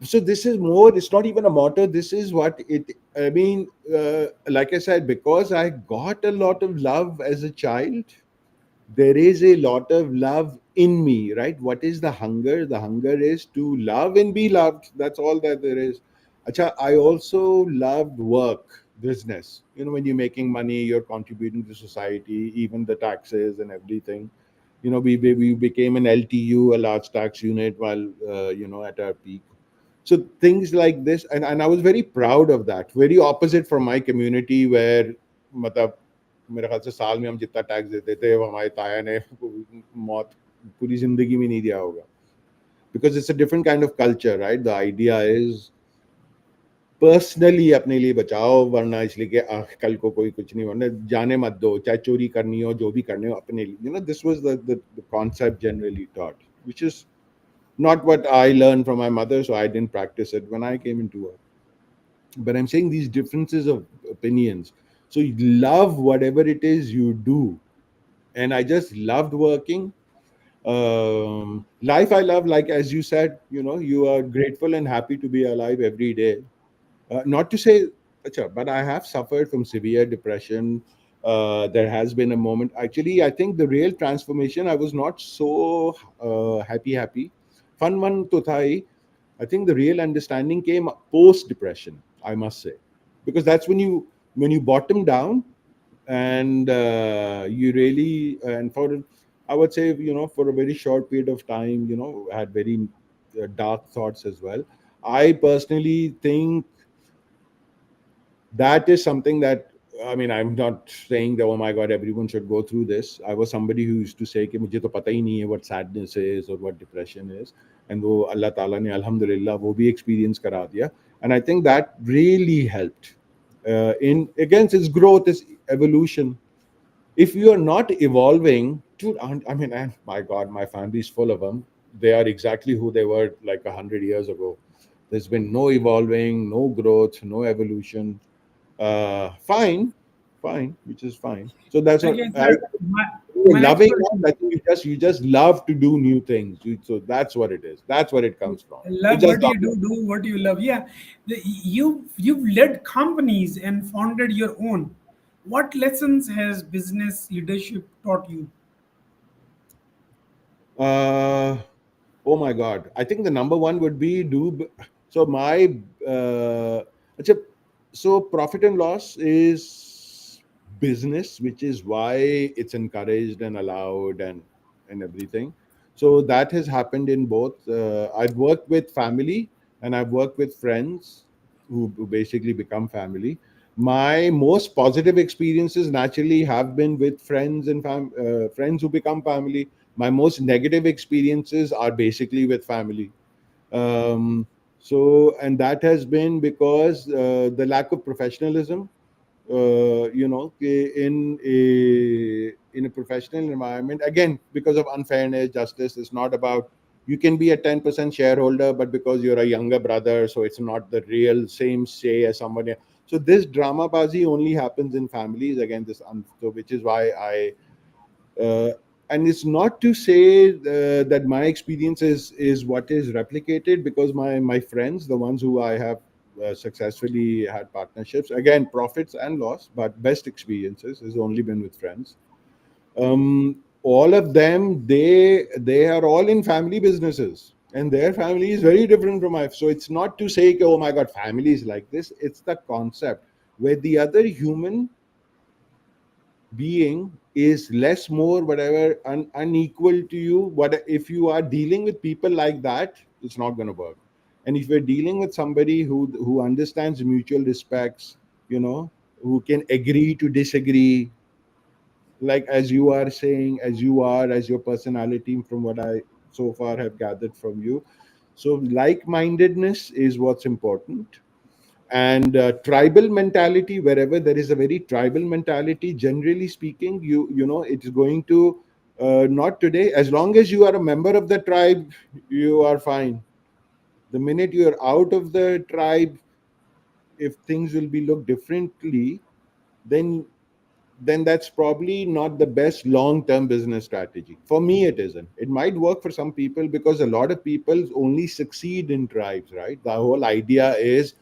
so this is more, it's not even a motto, this is what it, I mean, like I said, because I got a lot of love as a child, there is a lot of love in me, right? What is the hunger? The hunger is to love and be loved. That's all that there is. Acha, I also loved work, business. When you're making money, you're contributing to society, even the taxes and everything. We became an LTU, a large tax unit, while at our peak. So things like this, and I was very proud of that. Very opposite from my community, where मतलब मेरे ख्याल से साल में हम जितना tax देते थे वो हमारे ताया ने मौत पूरी जिंदगी में नहीं दिया होगा. Because it's a different kind of culture, right? The idea is personally अपने लिए बचाओ, वरना इसलिए कि कल को कोई कुछ नहीं होना, जाने मत दो, चाहे चोरी करनी हो जो भी करने हो अपने लिए. This was the concept generally taught, which is not what I learned from my mother, so I didn't practice it when I came into her. But I'm saying these differences of opinions. So you love whatever it is you do, and I just loved working. Life I love, like as you said, you are grateful and happy to be alive every day. Not to say, acha, but I have suffered from severe depression. There has been a moment. Actually, I think the real transformation. I was not so happy. Fun one to thai. I think the real understanding came post depression. I must say, because that's when you bottom down, and you really, and for, I would say, for a very short period of time, had very dark thoughts as well. I personally think that is something that, I mean, I'm not saying that oh my god everyone should go through this. I was somebody who used to say कि मुझे तो पता ही नहीं है what sadness is or what depression is, and वो अल्लाह ताला ने अल्हम्दुलिल्लाह वो भी experience करा दिया, and I think that really helped in against its growth, its evolution. If you are not evolving, dude, I mean, and my god, my family is full of them. They are exactly who they were like 100 years ago. There's been no evolving, no growth, no evolution. Fine, fine, which is fine. So that's what Okay, I sir. My next loving question. life. I think you just love to do new things. So that's what it is. That's what it comes from. You Love just what love you life. do what you love. Yeah, you've led companies and founded your own. What lessons has business leadership taught you? Uh, oh my God! I think the number one would be so my it's a- so profit and loss is business, which is why it's encouraged and allowed and everything. So that has happened in both. I've worked with family and I've worked with friends who basically become family. My most positive experiences naturally have been with friends and friends who become family. My most negative experiences are basically with family. um, and that has been because the lack of professionalism. In a professional environment, again, because of unfairness, justice is not about, you can be a 10% shareholder, but because you're a younger brother, so it's not the real same say as somebody. So this drama bazi only happens in families. Again, so which is why uh, and it's not to say that my experience is what is replicated, because my friends, the ones who I have successfully had partnerships, again, profits and loss, but best experiences has only been with friends. All of them, they are all in family businesses, and their family is very different from my. So it's not to say, oh my God, family is like this. It's the concept where the other human being is less, more, whatever, unequal to you. What if you are dealing with people like that? It's not going to work. And if you're dealing with somebody who understands mutual respects, you know, who can agree to disagree, like as you are saying, as you are, as your personality, from what I so far have gathered from you. So like-mindedness is what's important. And tribal mentality, wherever there is a very tribal mentality, generally speaking, it's going to, not today, as long as you are a member of the tribe, you are fine. The minute you are out of the tribe, if things will be looked differently, then that's probably not the best long term business strategy. For me, it isn't. It might work for some people, because a lot of people only succeed in tribes, right? The whole idea is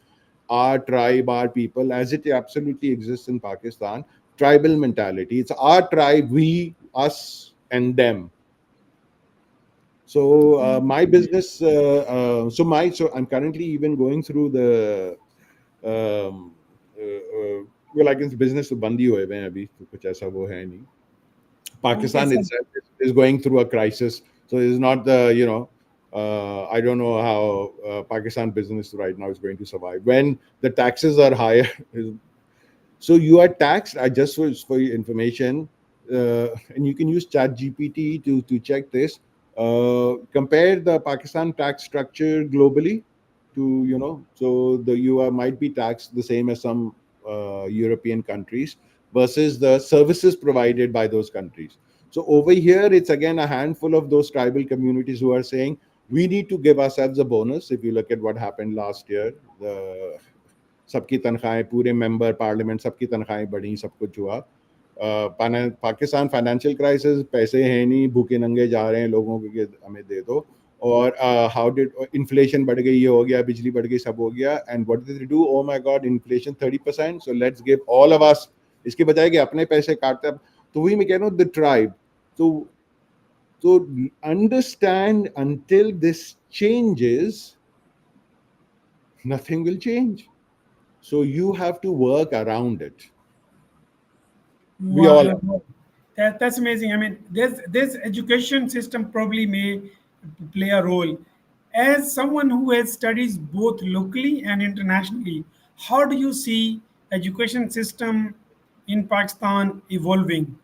our tribe, our people, as it absolutely exists in Pakistan. Tribal mentality. It's our tribe, we, us, and them. So my business, so I'm currently even going through the um, well, I guess business तो बंद ही हुए हैं अभी, तो कुछ ऐसा वो है नहीं. Okay, Pakistan sir. itself is going through a crisis, so it's not the I don't know how Pakistan business right now is going to survive when the taxes are higher. So you are taxed. I just for your information, and you can use Chat GPT to check this. Compare the Pakistan tax structure globally to, so the you are might be taxed the same as some European countries, versus the services provided by those countries. So over here, it's again a handful of those tribal communities who are saying we need to give ourselves a bonus. If you look at what happened last year, the सबकी तनख्वाहें, पूरे member parliament सबकी तनख्वाहें बढ़ी, सब कुछ हुआ. Pakistan financial crisis, पैसे हैं नहीं, भूखे नंगे जा रहे हैं लोगों को कि हमें दे दो. और हाउ डिड इन्फ्लेशन बढ़ गई, ये हो गया, बिजली बढ़ गई, सब हो गया. And what did they do? Oh my God, inflation 30%, so let's give all of us. इसके बजाय कि अपने पैसे काटते. तो वही मैं कह रहा हूँ, द ट्राइब. तो understand, until this changes, nothing will change. So you have to work around it. We all have. Wow, that's amazing. I mean, this education system probably may play a role. As someone who has studies both locally and internationally, how do you see education system in Pakistan evolving?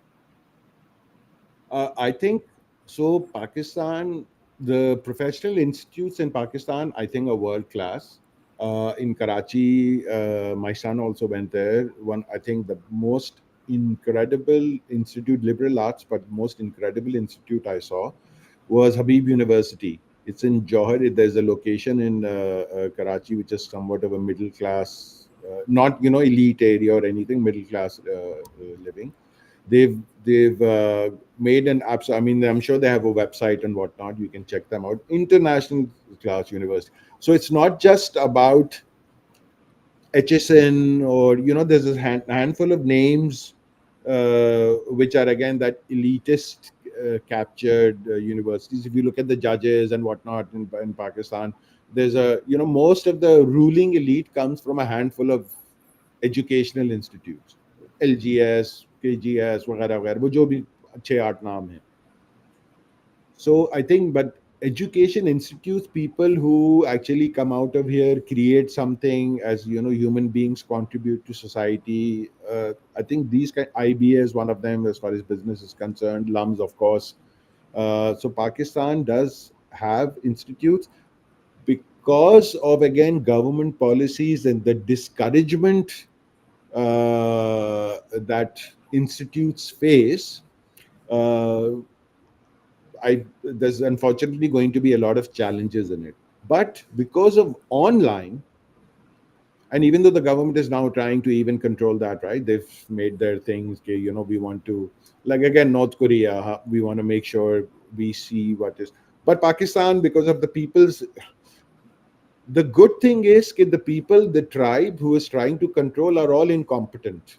I think so. Pakistan, the professional institutes in Pakistan, I think, are world class. In Karachi, my son also went there. One, I think, the most incredible institute, liberal arts, but most incredible institute I saw was Habib University. It's in Johar. There's a location in Karachi which is somewhat of a middle class, not elite area or anything, middle class living. They've made an app. So, I mean, I'm sure they have a website and whatnot. You can check them out. International class university. So it's not just about HSN, or there's a handful of names which are again that elitist captured universities. If you look at the judges and whatnot in Pakistan, there's most of the ruling elite comes from a handful of educational institutes, LGS, KGS, वगैरह वगैरह, वो जो भी अच्छे आठ नाम हैं. So I think, but education institutes people who actually come out of here, create something as human beings, contribute to society. I think these kind, IBA is one of them as far as business is concerned. LUMS, of course. So Pakistan does have institutes because of again government policies and the discouragement that institutes face. Uh, there's unfortunately going to be a lot of challenges in it. But because of online, and even though the government is now trying to even control that, right? They've made their things. Okay, we want to, like again, North Korea. We want to make sure we see what is. But Pakistan, because of the people's, the good thing is that the people, the tribe who is trying to control are all incompetent.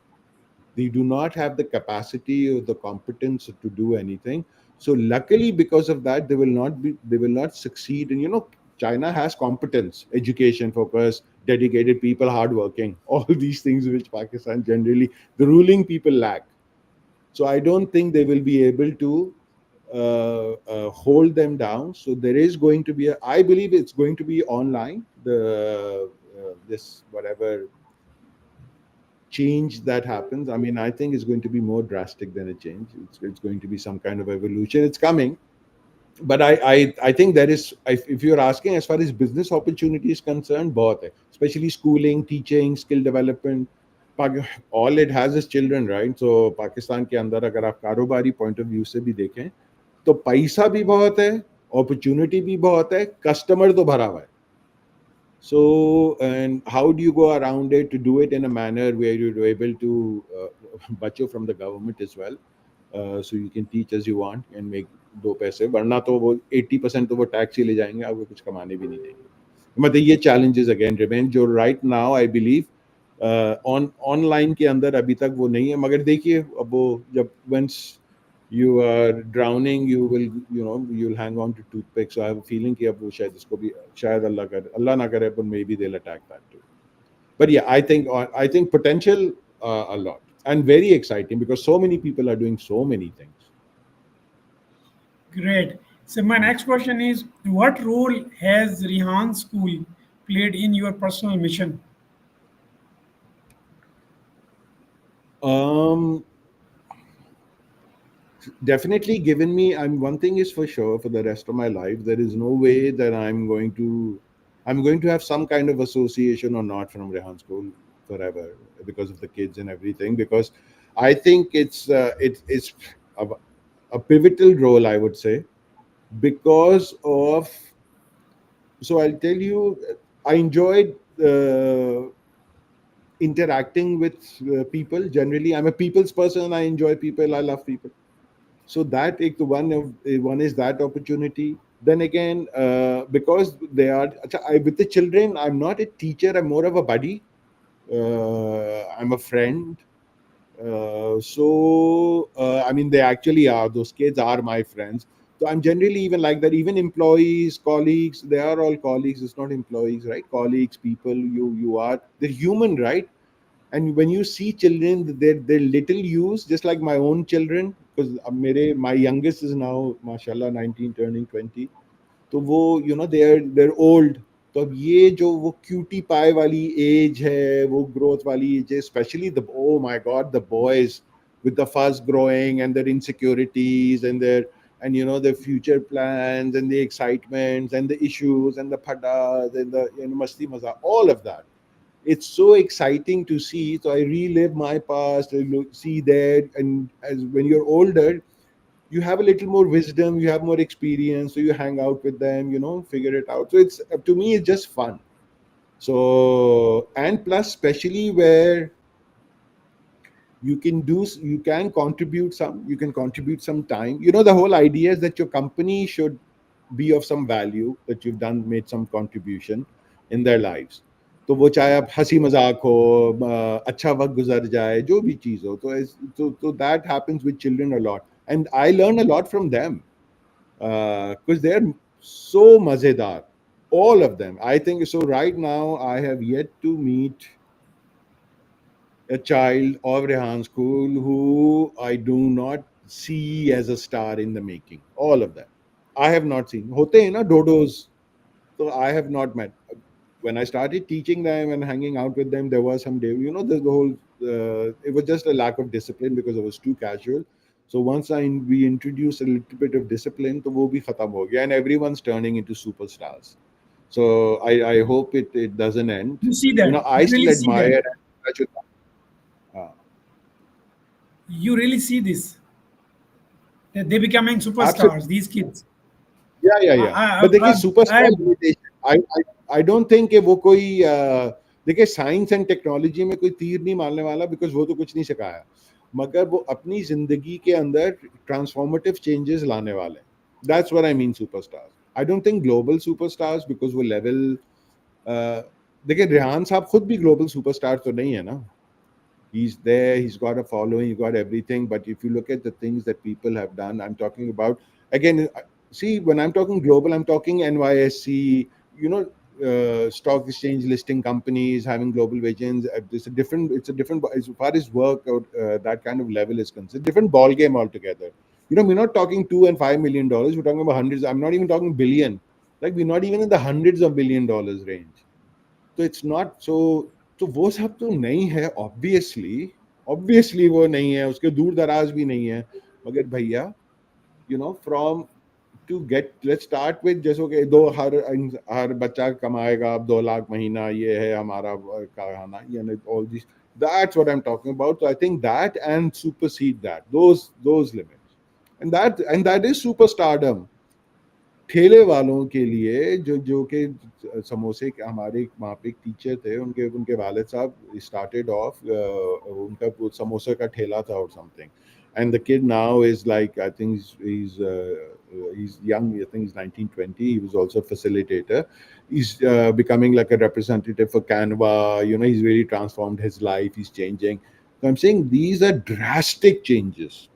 They do not have the capacity or the competence to do anything. So luckily, because of that, they will not succeed. And China has competence, education focus, dedicated people, hardworking, all these things which Pakistan generally, the ruling people lack. So I don't think they will be able to hold them down. So there is going to be I believe it's going to be online, the this whatever change that happens. I mean, I think it's going to be more drastic than a change. It's going to be some kind of evolution. It's coming. But I think there is, if you're asking as far as business opportunity is concerned, both, especially schooling, teaching, skill development. All it has is children, right? So Pakistan के अंदर अगर आप कारोबारी point of view से भी देखें तो पैसा भी बहुत है, opportunity भी बहुत है, customer तो भरा हुआ है. So, and how do you go around it to do it in a manner where you're able to butcher from the government as well, so you can teach as you want and make दो पैसे, वरना तो वो 80% तो वो tax ही ले जाएंगे, आपको कुछ कमाने भी नहीं देंगे. मतलब ये challenges again remain जो right now I believe online के अंदर अभी तक वो नहीं है. मगर देखिए अब वो जब once you are drowning, you'll hang on to toothpicks. So I have a feeling कि अब वो शायद इसको भी शायद अल्लाह ना करे, but maybe they'll attack that too. But yeah, I think potential a lot and very exciting because so many people are doing so many things. Great. So my next question is, what role has Rihan School played in your personal mission? Um, Definitely given me. I'm one thing is for sure, for the rest of my life there is no way that I'm going to have some kind of association or not from Rehan School forever because of the kids and everything, because I think it's a, a pivotal role, I would say, because of, so I'll tell you, I enjoyed interacting with people. Generally, I'm a people's person. I enjoy people. I love people. So that one is that opportunity. Then again, because they are with the children, I'm not a teacher, I'm more of a buddy. I'm a friend. I mean, they actually are, those kids are my friends. So I'm generally even like that. Even employees, colleagues, they are all colleagues. It's not employees, right? Colleagues, people, you are, they're human, right? And when you see children, they're little used, just like my own children, because my youngest is now mashallah 19 turning 20. तो वो they're old. तो अब ये जो वो cutie पाए वाली as है, वो ग्रोथ वाली एज है, specially the, oh my God, the boys with the fuzz growing and their insecurities and their future plans and the excitements and the issues and the padas and the masti maza, all of that. It's so exciting to see. So I relive my past, I see that. And as when you're older, you have a little more wisdom, you have more experience, so you hang out with them, figure it out. So it's, to me, it's just fun. So, and plus, especially where you can contribute some, time. The whole idea is that your company should be of some value, that you've done made some contribution in their lives. तो वो चाहे आप हंसी मजाक हो, अच्छा वक्त गुजर जाए, जो भी चीज हो, तो that happens with children a lot, and I learn a lot from them, because they're so mazedar, all of them. I think so. Right now, I have yet to meet a child of Rehan School who I do not see as a star in the making. All of them. I have not seen. Hote hai na dodos. So I have not met. When I started teaching them and hanging out with them, there was some day, the whole, it was just a lack of discipline because it was too casual. So once we introduced a little bit of discipline, to wo bhi khatam ho gaya, and everyone's turning into superstars. So I hope it doesn't end. You see that. I You still really see that. admire and uh, You really see this. That they becoming superstars. absolutely. These kids. या I, but देखिए I, I, superstar limitation, I don't think कि वो कोई देखिए science and technology में कोई तीर नहीं मारने वाला, बिकॉज वो तो कुछ नहीं सिखाया, मगर वो अपनी जिंदगी के अंदर ट्रांसफॉर्मेटिव चेंजेस लाने वाले हैं. That's what I mean superstar. I don't think global superstars, because वो लेवल, देखिए रेहान साहब खुद भी ग्लोबल सुपरस्टार तो नहीं है ना. He's there, he's got a following, he's got everything. But if you look at the things that people have done, I'm talking about, again, see, when I'm talking global, I'm talking NYSC, stock exchange listing companies having global visions. It's a different, as far as work or that kind of level is concerned, different ball game altogether. We're not talking $2 and $5 million, we're talking about hundreds. I'm not even talking billion. Like, we're not even in the hundreds of $1 billion range. तो it's not so. तो वो सब तो नहीं है, obviously वो नहीं है, उसके दूर दराज भी नहीं है. मगर भैया, from to get, let's start with, जैसे कि दो, हर बच्चा कमाएगा अब 2 लाख महीना, ये है हमारा कहना, all this, that's what I'm talking about. So I think that and supersede that, those limits, and that is superstardom. ठेले वालों के लिए, जो जो कि समोसे के, हमारे वहाँ पे एक टीचर थे, उनके उनके वालिद साहब स्टार्टेड ऑफ, उनका वो समोसे का ठेला था और something, and the kid now is like, I think he's young, I think he's 19, 20. He was also a facilitator. He's becoming like a representative for Canva. He's really transformed his life, he's changing. So I'm saying these are drastic changes.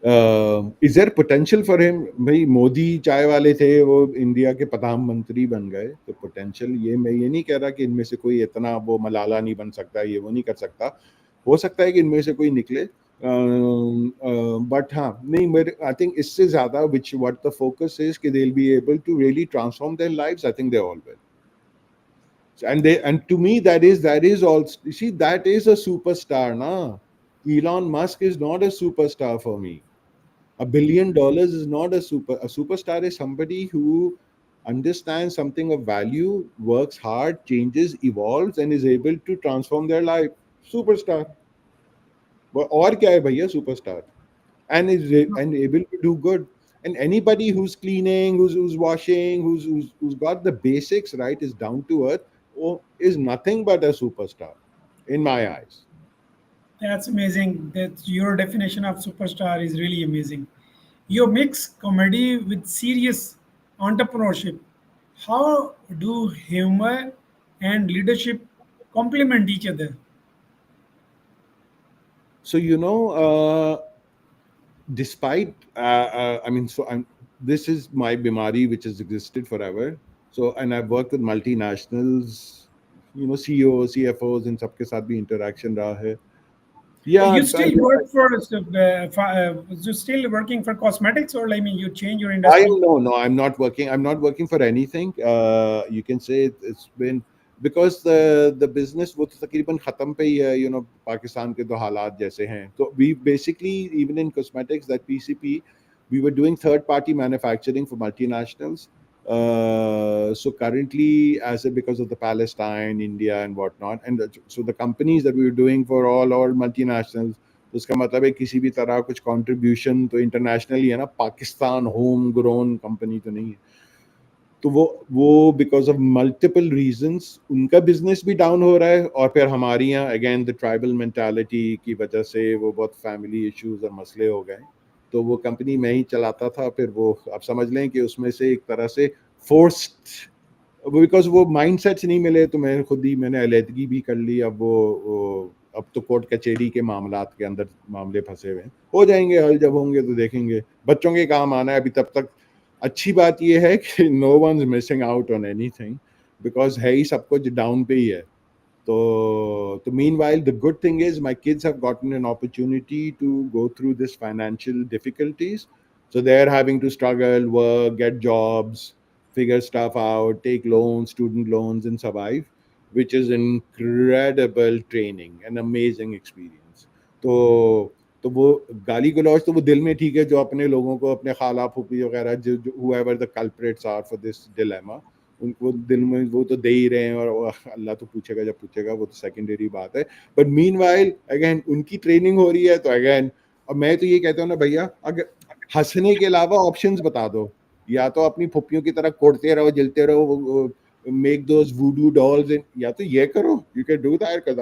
Is their potential for him? भाई, मोदी चाय वाले थे, वो India के प्रधानमंत्री बन गए, तो पोटेंशियल, ये मैं ये नहीं कह रहा कि इनमें से कोई इतना, वो मलाला नहीं बन सकता, ये वो नहीं कर सकता. हो सकता है कि इनमें से कोई निकले, बट हाँ, नहीं, मेरे, आई थिंक इससे ज्यादा which what the focus is कि they will be able to really transform their lives. I think they all will. And to me, that is also, you see, that is a superstar, na. Elon Musk is not a superstar for me. $1 billion is not a superstar is somebody who understands something of value, works hard, changes, evolves, and is able to transform their life. Superstar. और क्या है भैया superstar? And is and able to do good. And anybody who's cleaning, who's washing, who's got the basics right, is down to earth, is nothing but a superstar in my eyes. that's amazing. That your definition of superstar is really amazing. You mix comedy with serious entrepreneurship. How do humor and leadership complement each other? So, despite I mean, so this is my bimari which has existed forever. So, and I've worked with multinationals, CEOs, CFOs, in सबके साथ भी interaction रहा है. Yeah, You still work you still working for cosmetics, or I mean, you change your I industry? am, no, I'm not working. I'm not working for anything. You can say it's been, because the business वो तो तकरीबन खत्म पे ही है. पाकिस्तान के तो हालात जैसे हैं. So we basically, even in cosmetics, that PCP, we were doing third party manufacturing for multinationals. So currently, because of the Palestine, India, and whatnot, and so the companies that we were doing for all our multinationals, उसका मतलब है किसी भी तरह कुछ contribution तो internationally है ना, पाकिस्तान होम ग्रोन कंपनी तो नहीं है। तो वो बिकॉज ऑफ मल्टीपल रीजंस उनका बिजनेस भी डाउन हो रहा है, और फिर हमारी यहाँ अगेन द ट्राइबल मेंटालिटी की वजह से वो बहुत फैमिली इश्यूज और मसले हो गए। तो वो कंपनी मैं ही चलाता था, फिर वो आप समझ लें कि उसमें से एक तरह से फोर्स्ड, बिकॉज वो माइंड सेट्स नहीं मिले, तो मैं खुद ही मैंने अलहदगी भी कर ली। अब अब तो कोर्ट कचहरी के मामलात के अंदर मामले फंसे हुए हैं, हो जाएंगे हल, जब होंगे तो देखेंगे, बच्चों के काम आना है अभी तब तक। अच्छी बात यह है कि no one is missing out on anything, because है ही सब कुछ डाउन पे ही है। तो meanwhile, the good thing is my kids have gotten an opportunity to go through this financial difficulties. So they're having to struggle, work, get jobs, figure stuff out, take loans, student loans, and survive, which is incredible training, an amazing experience. तो तो वो गाली गलौज तो वो दिल में ठीक है, जो अपने लोगों को, अपने खाला फूफी वगैरह, जो whoever the culprits are for this dilemma, उनको दिल में वो तो दे ही रहे हैं, और अल्लाह तो पूछेगा जब पूछेगा, वो तो सेकेंडरी बात है। बट मीन वाइल अगेन उनकी ट्रेनिंग हो रही है, तो अगेन अब मैं तो ये कहता हूँ ना भैया, अगर हंसने के अलावा ऑप्शंस बता दो, या तो अपनी फुप्पियों की तरह कोड़ते रहो, जलते रहो, मेक दोस वूडू डॉल्स, या तो ये करो, you can do that because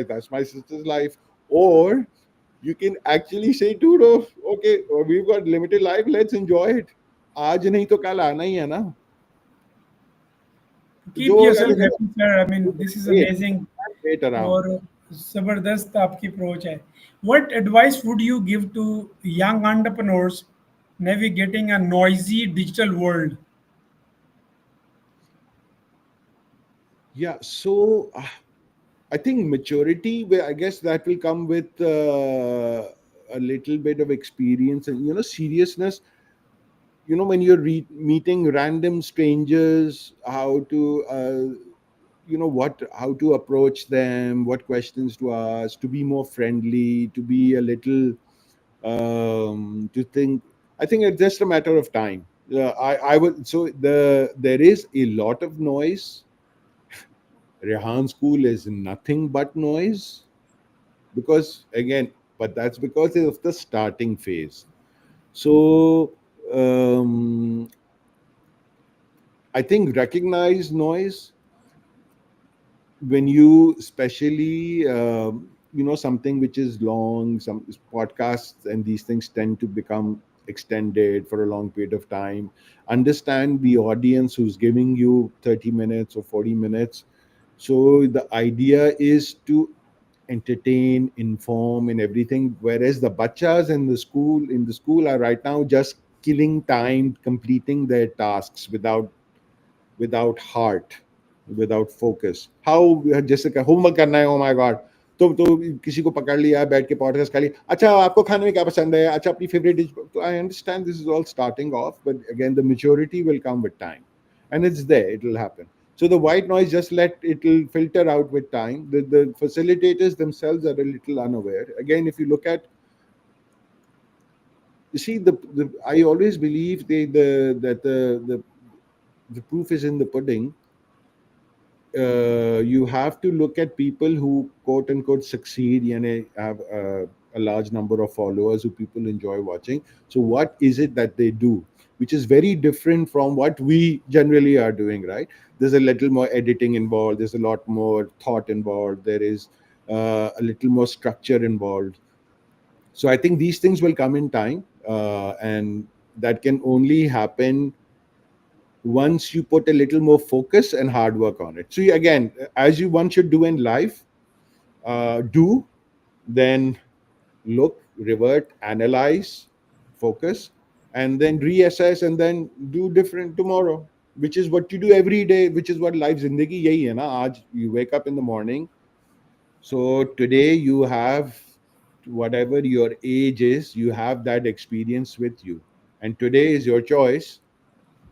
that's my sister's life, और you can actually say dude, oh, okay, we've got limited life, let's enjoy it, आज नहीं तो कल आना ही है ना, जो Keep होगा yourself देखो, happy, sir. I mean, this is wait, amazing. wait around. और जबरदस्त आपकी अप्रोच है. What advice would you give to young entrepreneurs navigating a noisy digital world? Yeah, so I think maturity, I guess that will come with a little bit of experience and seriousness. When you're meeting random strangers, how to what how to approach them, what questions to ask, to be more friendly, to be a little to think. I think it's just a matter of time. I would, so there is a lot of noise. Rehan school is nothing but noise, because again, but that's because of the starting phase. So I think recognize noise when you, especially something which is long, some podcasts and these things tend to become extended for a long period of time. Understand the audience who's giving you 30 minutes or 40 minutes. So the idea is to entertain, inform, and everything. Whereas the bachas in the school are right now just killing time, completing their tasks without heart, without focus. How, जैसे homework करना है, oh my god, तो किसी को पकड़ लिया, बैठ के पॉडकास्ट कर लिया, अच्छा आपको खाने में क्या पसंद है, अच्छा अपनी फेवरेट डिश, तो I understand this is all starting of, but again the maturity will come with time, and it's there, it will happen. So the white noise, just let it will filter out with time. The facilitators themselves are a little unaware. Again, if you look at, you see, the I always believe that the proof is in the pudding. You have to look at people who quote unquote succeed, have a large number of followers who people enjoy watching. So what is it that they do which is very different from what we generally are doing, right? There's a little more editing involved, there's a lot more thought involved, there is a little more structure involved. So I think these things will come in time, and that can only happen once you put a little more focus and hard work on it. So again, as you one should do in life, do, then look, revert, analyze, focus, and then reassess, and then do different tomorrow, which is what you do every day, which is what life zindagi yahi hai na. Aaj you wake up in the morning, so today you have, whatever your age is, you have that experience with you, and today is your choice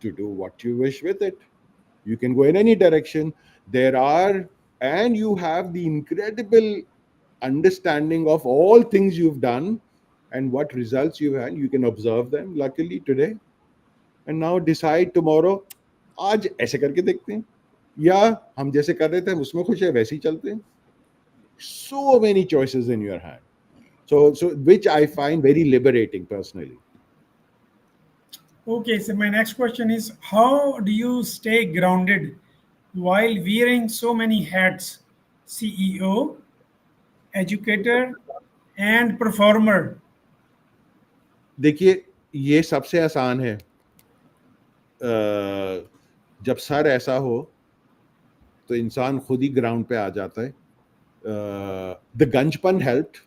to do what you wish with it. You can go in any direction. There are, and you have the incredible understanding of all things you've done and what results you've had. You can observe them luckily today, and now decide tomorrow, आज ऐसे करके देखते हैं, या हम जैसे कर रहे थे उसमें खुश है वैसे ही चलते हैं. So many choices in your hand. So which I find very liberating personally. Okay, so my next question is, how do you stay grounded while wearing so many hats? CEO, educator, and performer. देखिए, ये सबसे आसान है। जब sir ऐसा हो तो इंसान खुद ही ग्राउंड पे आ जाता है। The Ganjpan helped.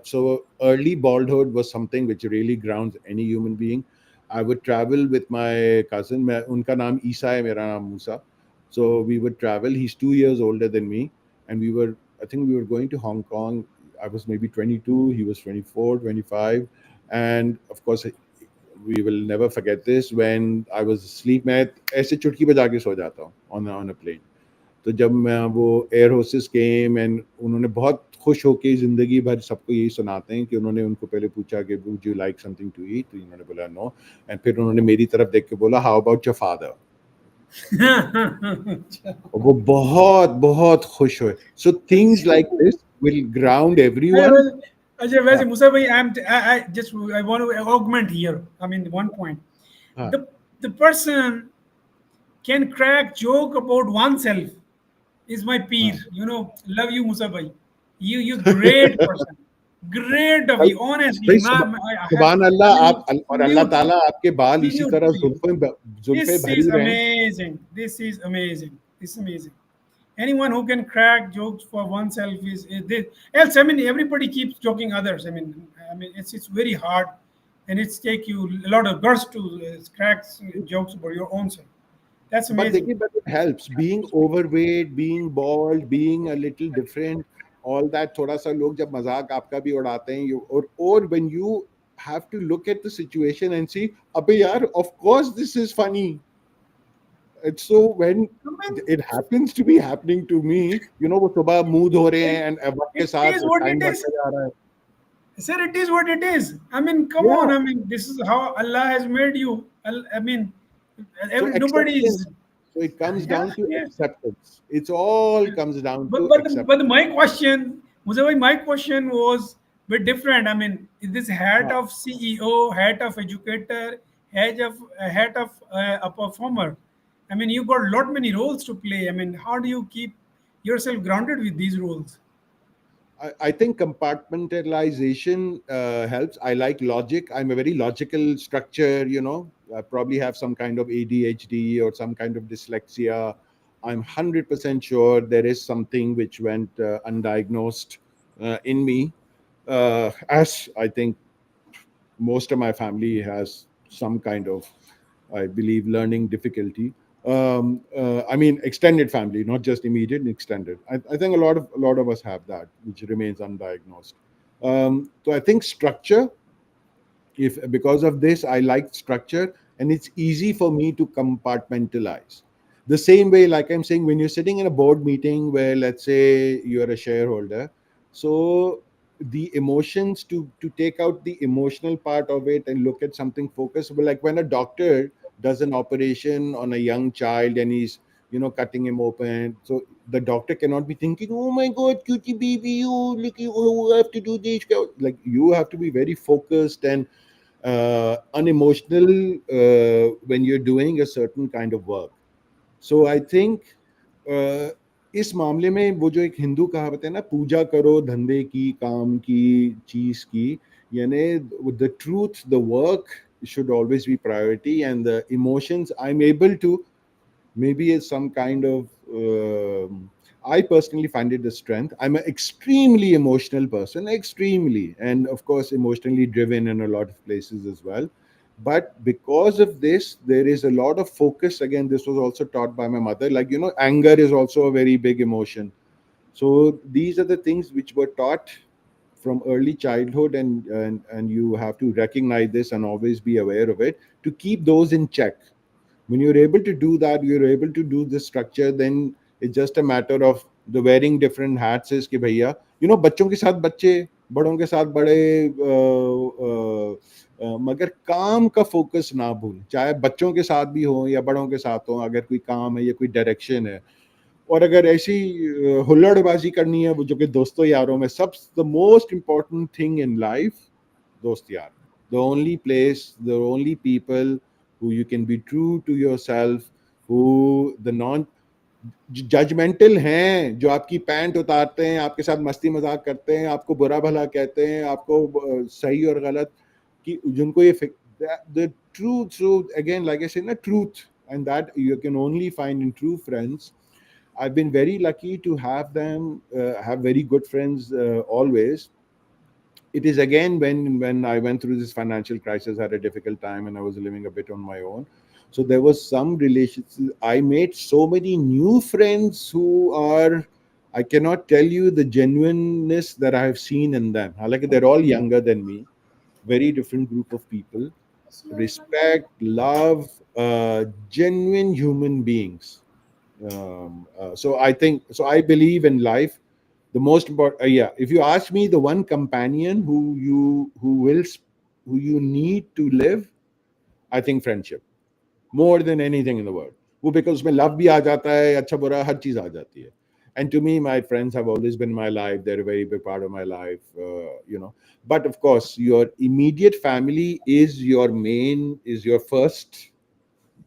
So early baldhood was something which really grounds any human being. I would travel with my cousin. उनका नाम ईसा है, मेरा नाम मूसा. So we would travel. He's 2 years older than me, and I think we were going to Hong Kong. I was maybe 22, he was 24, 25, and of course we will never forget this. When I was asleep, मैं ऐसे चुटकी बजा के सो जाता हूँ on a plane. तो जब मैं वो एयर होस्टेस केम एंड उन्होंने बहुत खुश होके ज़िंदगी भर सबको यही सुनाते हैं कि उन्होंने उनको पहले पूछा कि would you like something to eat, तो इन्होंने बोला नो, एंड फिर उन्होंने मेरी तरफ देख के बोला हाउ अबाउट योर फादर, और वो बहुत बहुत खुश हुए. So things like this will ground everyone. Ajay, वैसे Musa bhai, I just I want to augment here. I mean, one point. हाँ. The person can crack joke about oneself is my peer. हाँ. You know, love you, Musa bhai. You great person. Great of भाई you. Honestly, भाई I have सुभान अल्लाह, आप और अल्लाह salute, ताला आपके बाल इसी salute तरह to you. Julfe This is भरी रहें. amazing. This is amazing. This is amazing. Anyone who can crack jokes for oneself is this. Else, I mean, everybody keeps joking others. I mean, it's very hard, and it's take you a lot of guts to crack jokes about your own self. That's But amazing. देखिए, but it helps. Being overweight, being bald, being a little different, all that, थोड़ा सा लोग जब मजाक आपका भी उड़ाते हैं, or when you have to look at the situation and see, अबे यार, of course this is funny. And so when I mean, it happens to be happening to me, वो सुबह मुंह धो रहे it, हैं and वक्त के it साथ is what it time is. बढ़ता जा रहा है. Sir, it is what it is. I mean, come on. Yeah. I mean, this is how Allah has made you. I mean, So nobody acceptance. is. So it comes Yeah, down to yeah. acceptance. It's all comes down But to but acceptance. but my question, Muzaffar, my question was a bit different. I mean, is this hat हाँ. of CEO, hat of educator, hat of a performer? I mean, you got a lot many roles to play. I mean, how do you keep yourself grounded with these roles? I think compartmentalization helps. I like logic. I'm a very logical structure. I probably have some kind of ADHD or some kind of dyslexia. I'm 100% sure there is something which went undiagnosed in me. As I think most of my family has some kind of, I believe, learning difficulty. I mean, extended family, not just immediate, extended. I think a lot of us have that, which remains undiagnosed. So I think structure, if because of this I like structure, and it's easy for me to compartmentalize. The same way, like I'm saying, when you're sitting in a board meeting where, let's say, you're a shareholder, so the emotions, to take out the emotional part of it and look at something focused, but like when a doctor does an operation on a young child and he's cutting him open, so the doctor cannot be thinking, oh my god, cutie baby, you look, you have to do this. Like, you have to be very focused and unemotional when you're doing a certain kind of work. So I think इस मामले में वो जो एक हिंदू कहावत है ना, पूजा करो धंधे की, काम की, चीज की, यानी the truth, the work should always be priority, and the emotions I'm able to, maybe it's some kind of I personally find it a strength. I'm an extremely emotional person, extremely, and of course emotionally driven in a lot of places as well. But because of this, there is a lot of focus. Again, this was also taught by my mother, like, anger is also a very big emotion. So these are the things which were taught from early childhood, and you have to recognize this and always be aware of it to keep those in check. When you're able to do that, you're able to do the structure, then it's just a matter of the wearing different hats is कि भैया, बच्चों के साथ बच्चे, बड़ों के साथ बड़े, मगर काम का फोकस ना भूल, चाहे बच्चों के साथ भी हो या बड़ों के साथ हो, अगर कोई काम है या कोई डायरेक्शन है, और अगर ऐसी हुल्लड़बाजी करनी है वो जो कि दोस्तों यारों में, सब the most important thing in life, दोस्त यार, the only place, the only people who you can be true to yourself, who the non judgemental हैं, जो आपकी पैंट उतारते हैं, आपके साथ मस्ती मजाक करते हैं, आपको बुरा भला कहते हैं, आपको सही और गलत कि जिनको ये the truth again, like I said, na truth, and that you can only find in true friends. I've been very lucky to have them, have very good friends always. It is again when I went through this financial crisis, had a difficult time, and I was living a bit on my own. So there was some relations. I made so many new friends who are, I cannot tell you the genuineness that I have seen in them. Like they're all younger than me, very different group of people. Respect, love, genuine human beings. So I think, so I believe in life the most important, yeah, if you ask me, the one companion who you need to live, I think friendship more than anything in the world. वो because उसमें love भी आ जाता है, अच्छा बुरा हर चीज आ जाती है. And to me, my friends have always been my life. They're a very big part of my life, But of course, your immediate family is your main, is your first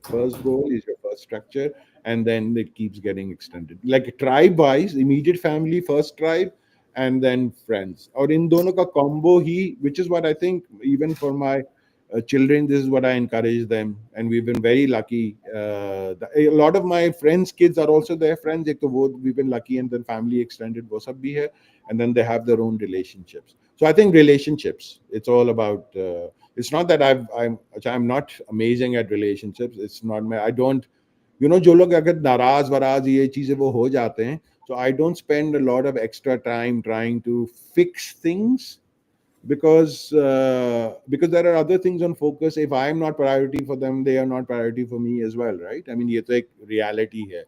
goal, is your first structure, and then it keeps getting extended like tribe wise, immediate family, first tribe, and then friends, or in dono ka combo he, which is what I think even for my children, this is what I encourage them, and we've been very lucky. A lot of my friends kids are also their friends, ek to wo, we've been lucky, and then family extended wo sab bhi hai, and then they have their own relationships. So I think relationships, it's all about it's not that I'm not amazing at relationships. It's not my, I don't, जो लोग अगर नाराज वराज ये चीजें वो हो जाते हैं, so I don't spend a lot of extra time trying to fix things, because there are other things on focus. If I'm not priority for them, they are not priority for me as well, right? I mean, ये तो एक reality है.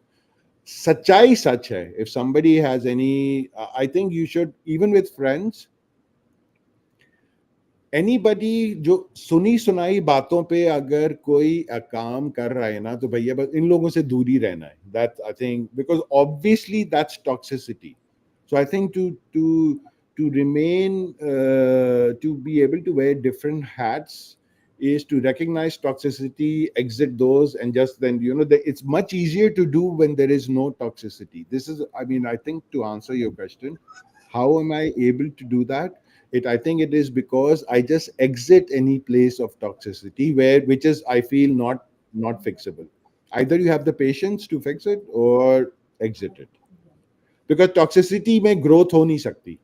सच्चाई सच है. If somebody has any, I think you should, even with friends, anybody जो सुनी सुनाई बातों पे अगर कोई काम कर रहा है ना, तो भैया बस इन लोगों से दूरी रहना है. That I think because obviously that's toxicity. So I think to remain to be able to wear different hats is to recognize toxicity, exit those, and just then it's much easier to do when there is no toxicity. This is, I mean, I think to answer your question, how am I able to do that? I think it is because I just exit any place of toxicity where which is I feel not fixable. Either you have the patience to fix it or exit it, because toxicity में growth हो नहीं सकती.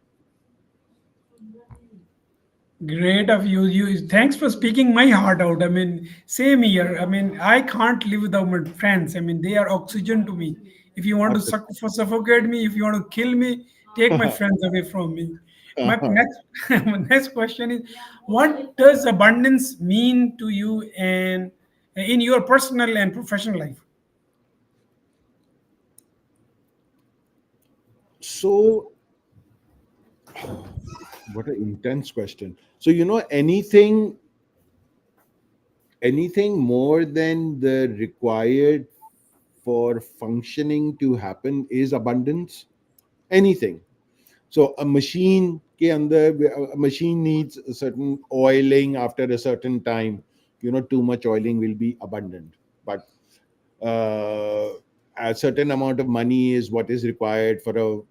Great of you. Thanks for speaking my heart out. I mean, same here. I mean, I can't live without my friends. I mean, they are oxygen to me. If you want to अच्छा. suffocate me, if you want to kill me, take my friends away from me. My next my next question is, what does abundance mean to you and in your personal and professional life? So, what an intense question. So, anything more than the required for functioning to happen is abundance. Anything. So a machine ke andar, a machine needs a certain oiling after a certain time. Too much oiling will be abundant. But uh, a certain amount of money is what is required for a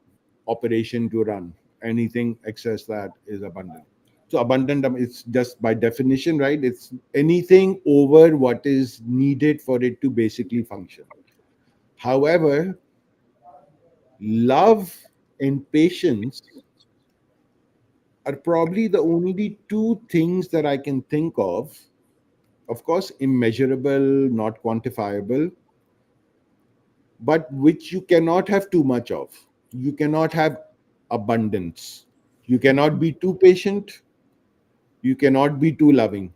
operation to run. Anything excess that is abundant. So abundant, it's just by definition, right? It's anything over what is needed for it to basically function. However, love and patience are probably the only two things that I can think of. Of course, immeasurable, not quantifiable, but which you cannot have too much of. You cannot have abundance. You cannot be too patient. You cannot be too loving.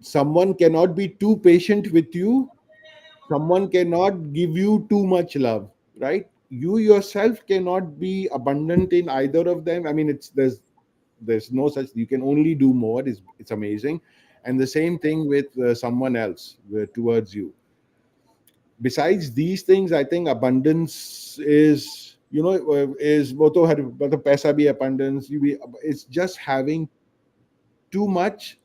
Someone cannot be too patient with you. Someone cannot give you too much love, right? You yourself cannot be abundant in either of them. I mean, there's no such, you can only do more. It's amazing. And the same thing with someone else towards you. besides these things, I think abundance is, is वो तो हर मतलब पैसा भी abundance it's just having too much,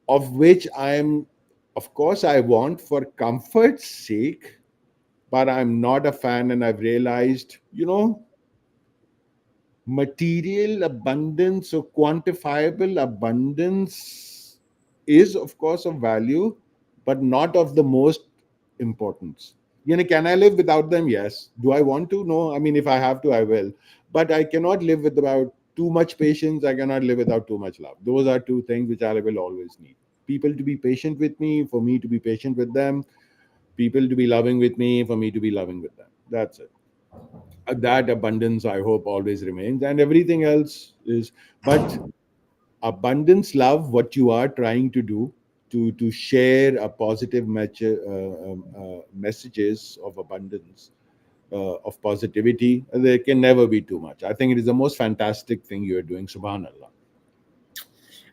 of which I'm, of course, I want for comfort's sake, but I'm not a fan. And I've realized, material abundance or quantifiable abundance is, of course, of value, but not of the most importance. Can I live without them? Yes. Do I want to? No. I mean, if I have to, I will. But I cannot live without too much patience. I cannot live without too much love. Those are two things which I will always need. People to be patient with me, for me to be patient with them. People to be loving with me, for me to be loving with them. That's it. That abundance, I hope, always remains, and everything else is. But abundance, love, what you are trying to do to share a positive messages of abundance, of positivity, there can never be too much. I think it is the most fantastic thing you are doing. Subhanallah.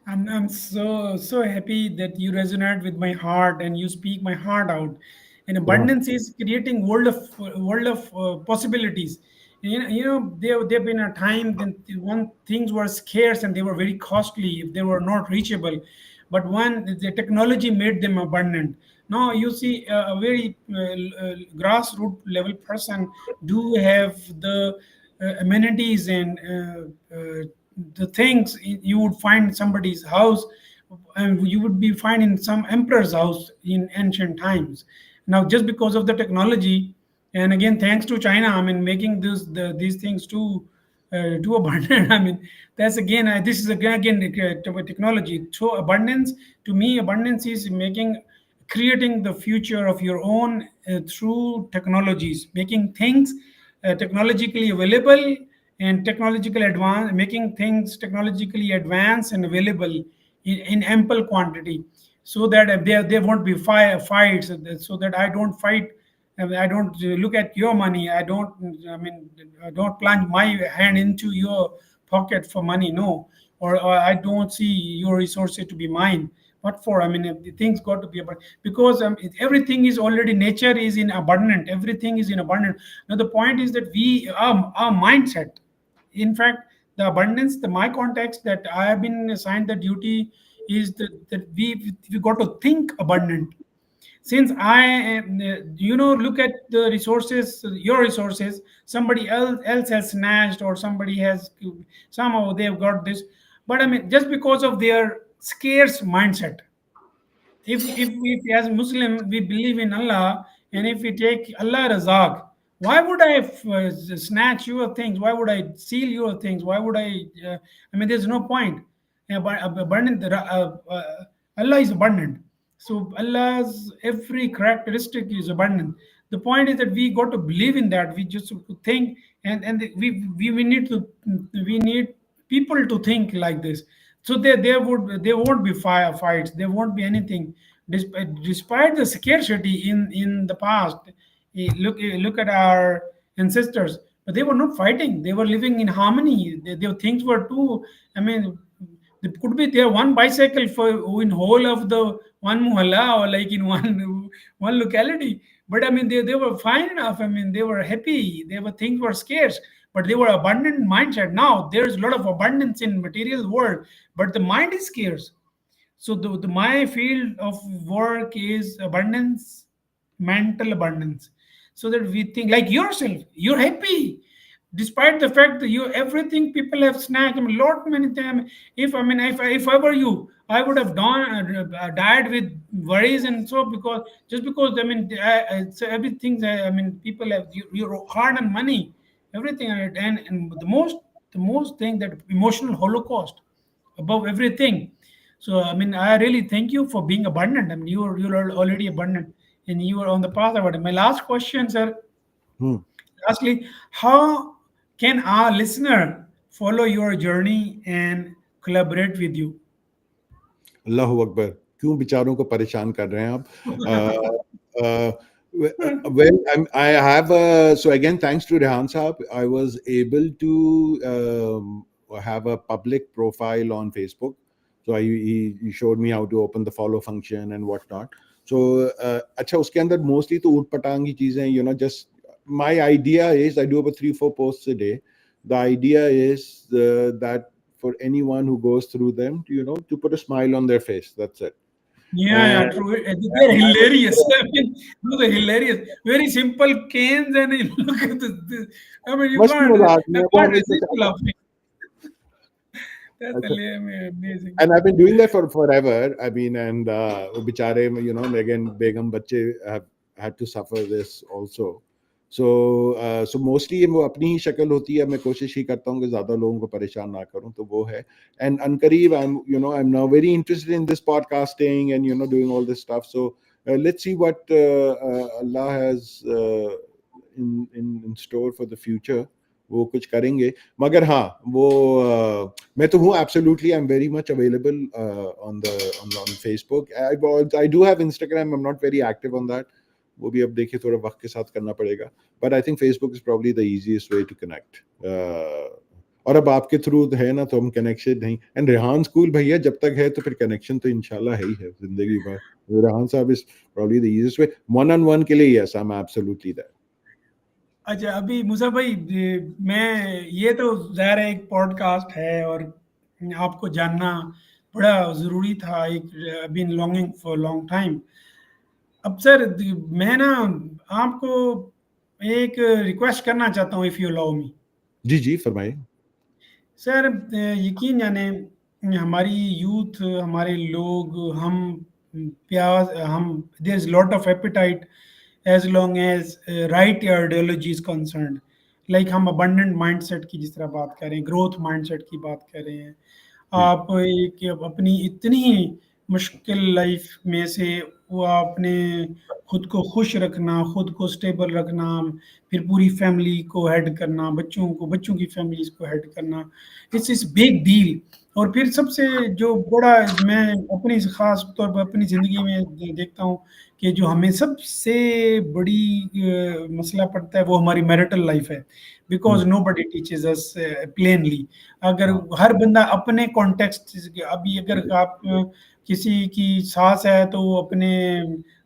I'm so happy that you resonate with my heart and you speak my heart out. And Subhanallah. abundance is creating world of possibilities. There been a time when things were scarce and they were very costly if they were not reachable, but when the technology made them abundant. Now you see a very grassroots level person do have the amenities and the things you would find somebody's house, and you would be finding some emperor's house in ancient times. Now just because of the technology, and again thanks to China, I mean, making these things too abundant. I mean, that's again this is again technology. So abundance, to me, abundance is creating the future of your own through technologies, making things technologically available and technological advance, making things technologically advanced and available in ample quantity, so that there won't be fights, so that I don't fight. I don't look at your money. I mean, I don't plunge my hand into your pocket for money. No, or I don't see your resources to be mine. What for? I mean, the things got to be abundant, because everything is already, nature is in abundant. Everything is in abundant. Now the point is that our mindset. In fact, the abundance, the my context that I have been assigned the duty is that we got to think abundant. Since I am, look at the resources, your resources, somebody else has snatched, or somebody has somehow they've got this. But I mean, just because of their scarce mindset, if as Muslim we believe in Allah, and if we take Allah Razak, why would I snatch your things? Why would I steal your things? Why would I mean, there's no point. Yeah, but abundant. Allah is abundant. So Allah's every characteristic is abundant. The point is that we got to believe in that. We just think, and we need to, we need people to think like this. So there won't be fights. There won't be anything. Despite the scarcity in the past, look at our ancestors, but they were not fighting. They were living in harmony. Their things were too. I mean, there could be there one bicycle for in whole of the one muhalla, or like in one locality. But I mean, they were fine enough. I mean, they were happy. They were things were scarce, but they were abundant mindset. Now there's a lot of abundance in material world, but the mind is scarce. So my field of work is abundance, mental abundance, so that we think like yourself. You're happy, despite the fact that you everything people have snatched. I mean, lot many times. If I were you, I would have died with worries, and so because just because I mean, so everything. I mean, people have your hard and money, everything, and the most thing that emotional holocaust above everything. So I mean, I really thank you for being abundant. I mean, you're already abundant, and you are on the path of it. My last question, sir. Hmm. Lastly, how can our listener follow your journey and collaborate with you? अल्लाहु अकबर, क्यों बेचारों को परेशान कर रहे हैं आप? Well, I have so again, thanks to Rehan Saab, I was able to have a public profile on Facebook. So he showed me how to open the follow function and whatnot. सो अच्छा, उसके अंदर mostly तो ऊट पटांग की चीजें, just my idea is I do about 3-4 posts a day. The idea is that for anyone who goes through them, to put a smile on their face. That's it. Yeah, And, true. and They're I hilarious. would I mean, those are hilarious. Very simple canes, and you look at this. I mean, मस्ती मजाक में I वो can't हमेशा resist चाहता laughing. That's है. amazing. And I've been doing that for forever. I mean, and bichare, again, Begum Bache have had to suffer this also. So mostly वो अपनी ही शक्ल होती है. मैं कोशिश ही करता हूँ कि ज्यादा लोगों को परेशान ना करूँ. तो वो है. And Ankareeb, I'm now very interested in this podcasting and doing all this stuff. So let's see what Allah has in store for the future. वो कुछ करेंगे. मगर हाँ, वो मैं तो हूँ absolutely. I am very much available on Facebook. I do have Instagram. I am not very active on that. वो भी अब देखिए थोड़ा वक्त के साथ करना पड़ेगा. But I think Facebook is probably the easiest way to connect. और अब आपके थ्रू है ना, तो हम कनेक्शन नहीं. एंड रेहान स्कूल भैया जब तक है तो फिर कनेक्शन तो इंशाल्लाह है ही है जिंदगी भर. रेहान साहब is probably the easiest way. One on one के लिए yes, I am absolutely that. अच्छा, अभी मूसा भाई, मैं ये तो ज़ाहिर है एक पॉडकास्ट है और आपको जानना बड़ा ज़रूरी था. एक been longing for long time. अब सर, मैं ना आपको एक रिक्वेस्ट करना चाहता हूँ, इफ़ यू अलाउ मी. जी जी, फरमाइए. सर, यकीन जाने, हमारी यूथ, हमारे लोग, हम प्यास, हम there is lot of appetite as long as right ideology is concern. Like हम अबंडेंट माइंडसेट की जिस तरह बात करें, ग्रोथ माइंडसेट की बात करें. जी आप एक अपनी इतनी मुश्किल लाइफ में से वो आपने खुद को खुश रखना, खुद को स्टेबल रखना, फिर पूरी फैमिली को हेड करना, बच्चों को, बच्चों की फैमिलीज को हेड करना, इट्स इज बिग डील. और फिर सबसे जो बड़ा, मैं अपनी खास तौर पर अपनी ज़िंदगी में देखता हूँ कि जो हमें सबसे बड़ी मसला पड़ता है वो हमारी मैरिटल लाइफ है. Because nobody teaches us plainly. अगर हाँ. हर बंदा अपने कॉन्टेक्स्ट, अभी अगर आप किसी की सास है तो वो अपने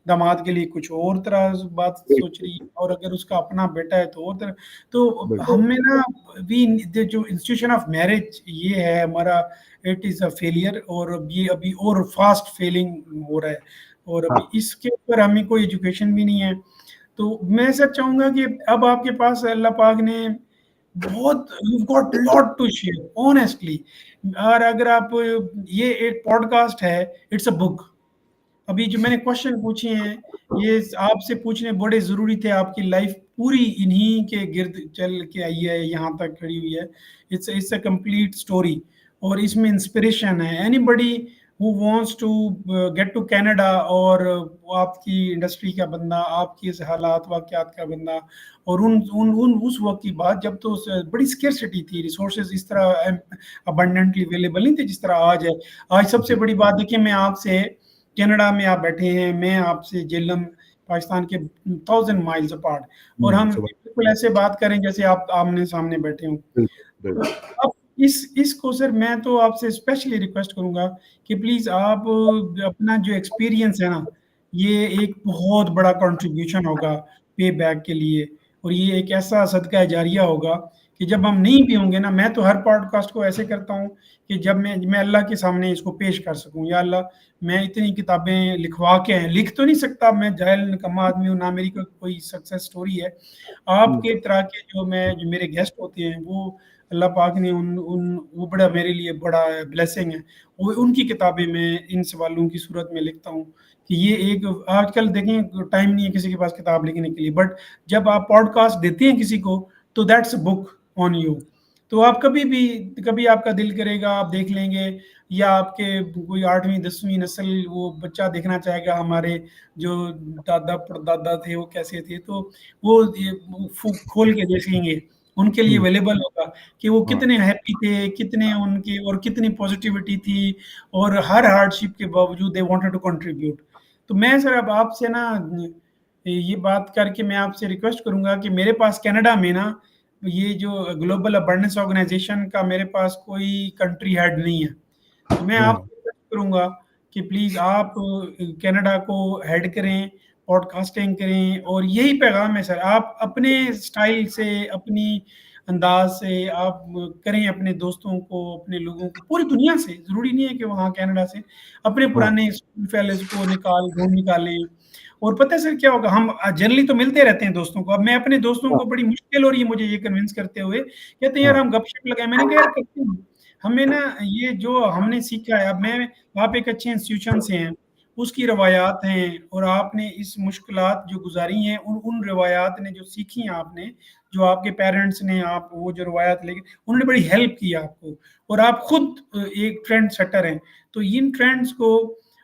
दामाद के लिए कुछ और तरह बात सोच रही है, और अगर उसका अपना बेटा है तो और तरह. तो बिल्कुल. हमें ना, वी जो इंस्टीट्यूशन ऑफ मैरिज ये है हमारा, इट इज़ अ फेलियर. और अब ये अभी और फास्ट फेलिंग हो रहा है, और अभी हाँ. इसके ऊपर हमें कोई एजुकेशन भी नहीं है. तो मैं सर चाहूँगा कि अब आपके पास अल्लाह पाक ने बहुत, you got lot to share honestly. और अगर आप, ये एक पॉडकास्ट है, इट्स अ बुक. अभी जो मैंने क्वेश्चन पूछे हैं, ये आपसे पूछने बड़े ज़रूरी थे. आपकी लाइफ पूरी इन्हीं के गिर्द चल के आई है, यहाँ तक खड़ी हुई है. इट्स अ कंप्लीट स्टोरी, और इसमें इंस्पिरेशन है. Anybody who wants to get to Canada, और वो आपकी इंडस्ट्री का बंदा, आपकी इस हालात वाक़यात का बंदा, और उन उन उन उस वक्त की बात जब तो बड़ी स्केर्सिटी थी, रिसोर्सेज इस तरह अबंडेंटली अवेलेबल नहीं थे जिस तरह आज है. आज सबसे जी. बड़ी बात देखिए, मैं आपसे कनाडा में आप बैठे हैं, मैं आपसे जेलम पाकिस्तान के 1000 माइल्स अपार्ट, और हम समझ. बिल्कुल ऐसे बात करें जैसे आप आमने सामने बैठे हों. बिल्कुल तो बिल्कुल. अब इसको सर मैं तो आपसे स्पेशली रिक्वेस्ट करूंगा कि प्लीज आप अपना जो एक्सपीरियंस है ना, ये एक बहुत बड़ा कंट्रीब्यूशन होगा पे बैक के लिए. और ये एक ऐसा सदका जारिया होगा कि जब हम नहीं भी होंगे ना, मैं तो हर पॉडकास्ट को ऐसे करता हूँ कि जब मैं अल्लाह के सामने इसको पेश कर सकूं, या अल्लाह, मैं इतनी किताबें लिखवा के हैं, लिख तो नहीं सकता, मैं जाहिल निकम्मा आदमी हूँ ना, मेरी कोई सक्सेस स्टोरी है. आपके तरह के जो मेरे गेस्ट होते हैं, वो अल्लाह पाक ने उन उन वो बड़ा मेरे लिए बड़ा ब्लेसिंग है. वो उनकी किताबें मैं इन सवालों की सूरत में लिखता हूँ कि ये एक, आजकल देखें टाइम नहीं है किसी के पास किताब लिखने के लिए, बट जब आप पॉडकास्ट देते हैं किसी को, तो that's a book on you. तो आप कभी भी, कभी आपका दिल करेगा आप देख लेंगे, या आपके कोई 8वीं 10वीं नस्ल वो बच्चा देखना चाहेगा हमारे जो दादा परदादा थे वो कैसे थे, तो वो खोल के देखेंगे. उनके लिए अवेलेबल होगा कि वो हाँ. कितने हैप्पी थे, कितने उनके, और कितनी पॉजिटिविटी थी, और हर हार्डशिप के बावजूद दे वांटेड टू कंट्रीब्यूट. तो मैं सर अब आपसे ना ये बात करके मैं आपसे रिक्वेस्ट करूंगा कि मेरे पास कनाडा में ना, ये जो ग्लोबल अबंडेंस ऑर्गेनाइजेशन का मेरे पास कोई कंट्री हेड नहीं है. तो मैं हाँ. आपसे रिक्वेस्ट करूंगा कि प्लीज़ आप कनाडा को हेड करें, पॉडकास्टिंग करें, और यही पैगाम है सर। आप अपने स्टाइल से, अपनी अंदाज से आप करें, अपने दोस्तों को, अपने लोगों को, पूरी दुनिया से, ज़रूरी नहीं है कि वहाँ कनाडा से, अपने हाँ पुराने स्कूल फेलोज़ को ढूँढ निकालें। और पता है सर क्या होगा, हम जनरली तो मिलते रहते हैं दोस्तों को। अब मैं अपने दोस्तों हाँ को बड़ी मुश्किल हो रही है मुझे ये कन्विंस करते हुए, कहते हैं यार हाँ हम गपशप लगाएं। मैंने कहा यार करते हैं, हमें ना ये जो हमने सीखा है, अब मैं, आप एक अच्छे इंस्टीट्यूशन से हैं, उसकी रवायात हैं, और आपने इस मुश्किलात जो गुजारी हैं, उन उन रवायात ने जो सीखी हैं आपने, जो आपके पेरेंट्स ने, आप वो जो रवायात लेके, उन्होंने बड़ी हेल्प की आपको, और आप खुद एक ट्रेंड सेटर हैं। तो इन ट्रेंड्स को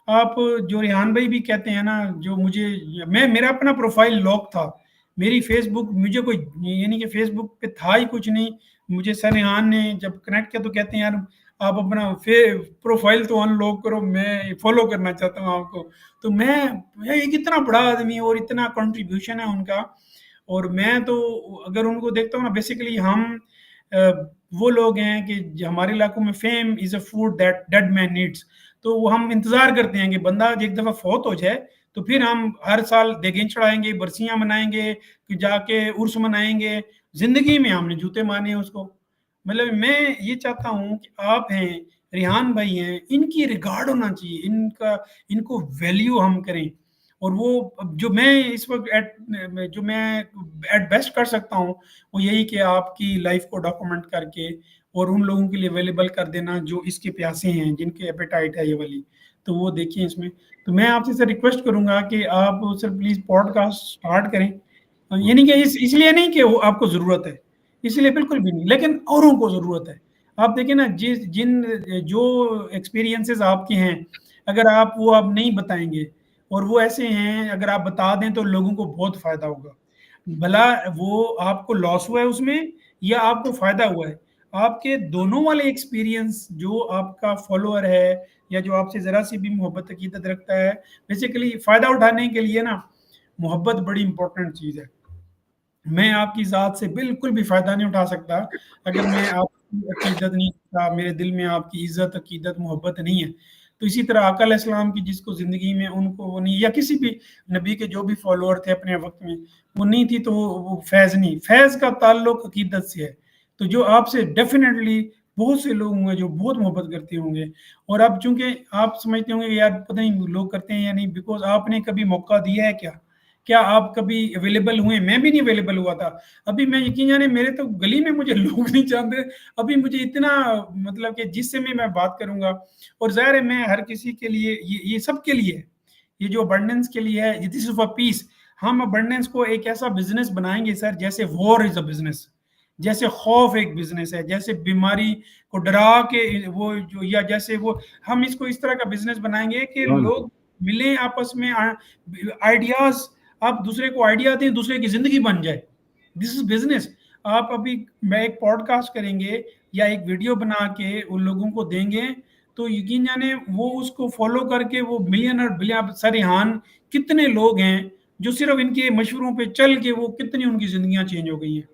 आप, जो रेहान भाई भी कहते हैं ना, जो मुझे, मैं, मेरा अपना प्रोफाइल लॉक था, मेरी फेसबुक, मुझे कोई, यानी कि फेसबुक पे था ही कुछ नहीं। मुझे सर रेहान ने जब कनेक्ट किया तो कहते हैं यार आप अपना प्रोफाइल तो अनलॉक करो, मैं फॉलो करना चाहता हूँ आपको। तो मैं एक इतना बड़ा आदमी और इतना कंट्रीब्यूशन है उनका, और मैं तो अगर उनको देखता हूँ ना, बेसिकली हम अ, वो लोग हैं कि हमारे इलाकों में fame is a food that dead man needs. तो वो हम इंतजार करते हैं कि बंदा एक दफा फौत हो जाए, तो फिर हम हर साल देगें चढ़ाएंगे, बरसियां मनाएंगे, कि जाके उर्स मनाएंगे। जिंदगी में हमने जूते मारने हैं उसको। मतलब मैं ये चाहता हूँ कि आप हैं, रिहान भाई हैं, इनकी रिगार्ड होना चाहिए, इनका, इनको वैल्यू हम करें। और वो, अब जो मैं इस वक्त जो मैं एट बेस्ट कर सकता हूँ, वो यही कि आपकी लाइफ को डॉक्यूमेंट करके और उन लोगों के लिए अवेलेबल कर देना जो इसके प्यासे हैं, जिनके एपेटाइट है ये वाली, तो वो देखिए इसमें। तो मैं आपसे सर रिक्वेस्ट करूंगा कि आप सर प्लीज पॉडकास्ट स्टार्ट करें। हाँ यानी कि इसलिए नहीं कि वो आपको जरूरत है, इसलिए बिल्कुल भी नहीं, लेकिन औरों को जरूरत है। आप देखिए ना, जिस जिन जो एक्सपीरियंसेस आपके हैं, अगर आप वो आप नहीं बताएंगे, और वो ऐसे हैं अगर आप बता दें तो लोगों को बहुत फायदा होगा। भला वो आपको लॉस हुआ है उसमें या आपको फायदा हुआ है, आपके दोनों वाले एक्सपीरियंस, जो आपका फॉलोअर है या जो आपसे जरा सी भी मोहब्बत अकीदत रखता है, बेसिकली फायदा उठाने के लिए ना, मोहब्बत बड़ी इंपॉर्टेंट चीज है। मैं आपकी ज़ात से बिल्कुल भी फ़ायदा नहीं उठा सकता अगर मैं आपकी अकीदत नहीं रखता, मेरे दिल में आपकी इज़्ज़त, अकीदत, मोहब्बत नहीं है। तो इसी तरह आका अलैहिस्सलाम की जिसको ज़िंदगी में उनको वो नहीं, या किसी भी नबी के जो भी फॉलोअर थे अपने वक़्त में, वो नहीं थी, तो वो फैज़ नहीं। फैज़ का ताल्लुक अकीदत से है। तो जो आपसे डेफ़िनेटली बहुत से लोग होंगे जो बहुत मोहब्बत करते होंगे, और अब चूँकि आप समझते होंगे कि यार पता नहीं लोग करते हैं या नहीं, बिकॉज़ आपने कभी मौका दिया है क्या? क्या आप कभी अवेलेबल हुए? मैं भी नहीं अवेलेबल हुआ था। अभी मैं, यकीन जाने, मेरे तो गली में मुझे लोग नहीं जानते। अभी मुझे इतना, मतलब कि जिससे मैं बात करूँगा, और ज़ाहिर है मैं हर किसी के लिए, ये सबके लिए है। ये जो अबंडेंस के लिए है, दिस इज़ फॉर पीस। हम अबंडेंस को एक ऐसा बिज़नेस बनाएँगे सर, जैसे वॉर इज़ अ बिज़नेस, जैसे खौफ एक बिज़नेस है, जैसे बीमारी को डरा के वो जो, या जैसे वो, हम इसको इस तरह का बिज़नेस बनाएँगे कि हाँ लोग मिलें आपस में, आइडियाज़, आप दूसरे को आइडिया दें, दूसरे की जिंदगी बन जाए। This is business. आप अभी, मैं एक पॉडकास्ट करेंगे या एक वीडियो बना के उन लोगों को देंगे, तो यकीन जाने वो उसको फॉलो करके वो मिलियन और बिलियन, सर यहाँ कितने लोग हैं जो सिर्फ इनके मशवरों पे चल के वो कितनी उनकी जिंदगियां चेंज हो गई हैं।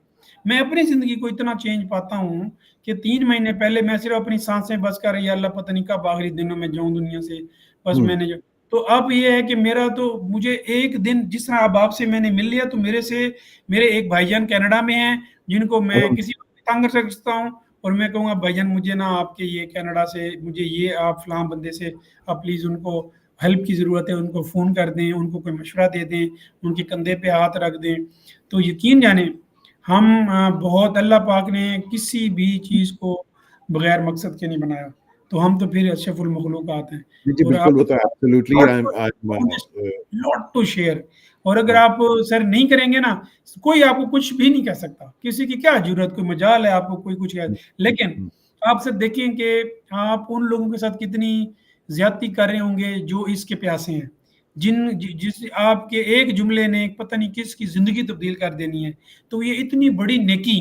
मैं अपनी जिंदगी को इतना चेंज पाता हूँ कि 3 महीने पहले मैं सिर्फ अपनी सांसें बस कर, या अल्लाह पता नहीं कब आखिरी दिनों में जाऊं दुनिया से, बस हम्म मैंने जो, तो अब ये है कि मेरा तो, मुझे एक दिन जिस तरह अब आपसे मैंने मिल लिया, तो मेरे से, मेरे एक भाईजान कनाडा में हैं जिनको मैं हम्म किसी वक्त तंग कर सकता हूँ, और मैं कहूँगा भाईजान मुझे ना आपके ये कनाडा से, मुझे ये आप फलां बंदे से, आप प्लीज़ उनको हेल्प की ज़रूरत है, उनको फ़ोन कर दें, उनको कोई मशवरा दे दें, उनके कंधे पे हाथ रख दें। तो यकीन जाने, हम बहुत, अल्लाह पाक ने किसी भी चीज़ को बगैर मकसद के नहीं बनाया, तो हम तो फिर अशरफुल मखलूक़ात हैं। जी जी और बिल्कुल, वो आप तो absolutely I lot to share. और अगर हाँ आप सर नहीं करेंगे ना, कोई आपको कुछ भी नहीं कह सकता, किसी की क्या जरूरत, कोई मजाल है आपको कोई कुछ कह। लेकिन हम्म, आप सर देखें कि आप उन लोगों के साथ कितनी ज्यादती कर रहे होंगे जो इसके प्यासे हैं, जिस आपके एक जुमले ने पता नहीं किसकी जिंदगी तब्दील कर देनी है। तो ये इतनी बड़ी नेकी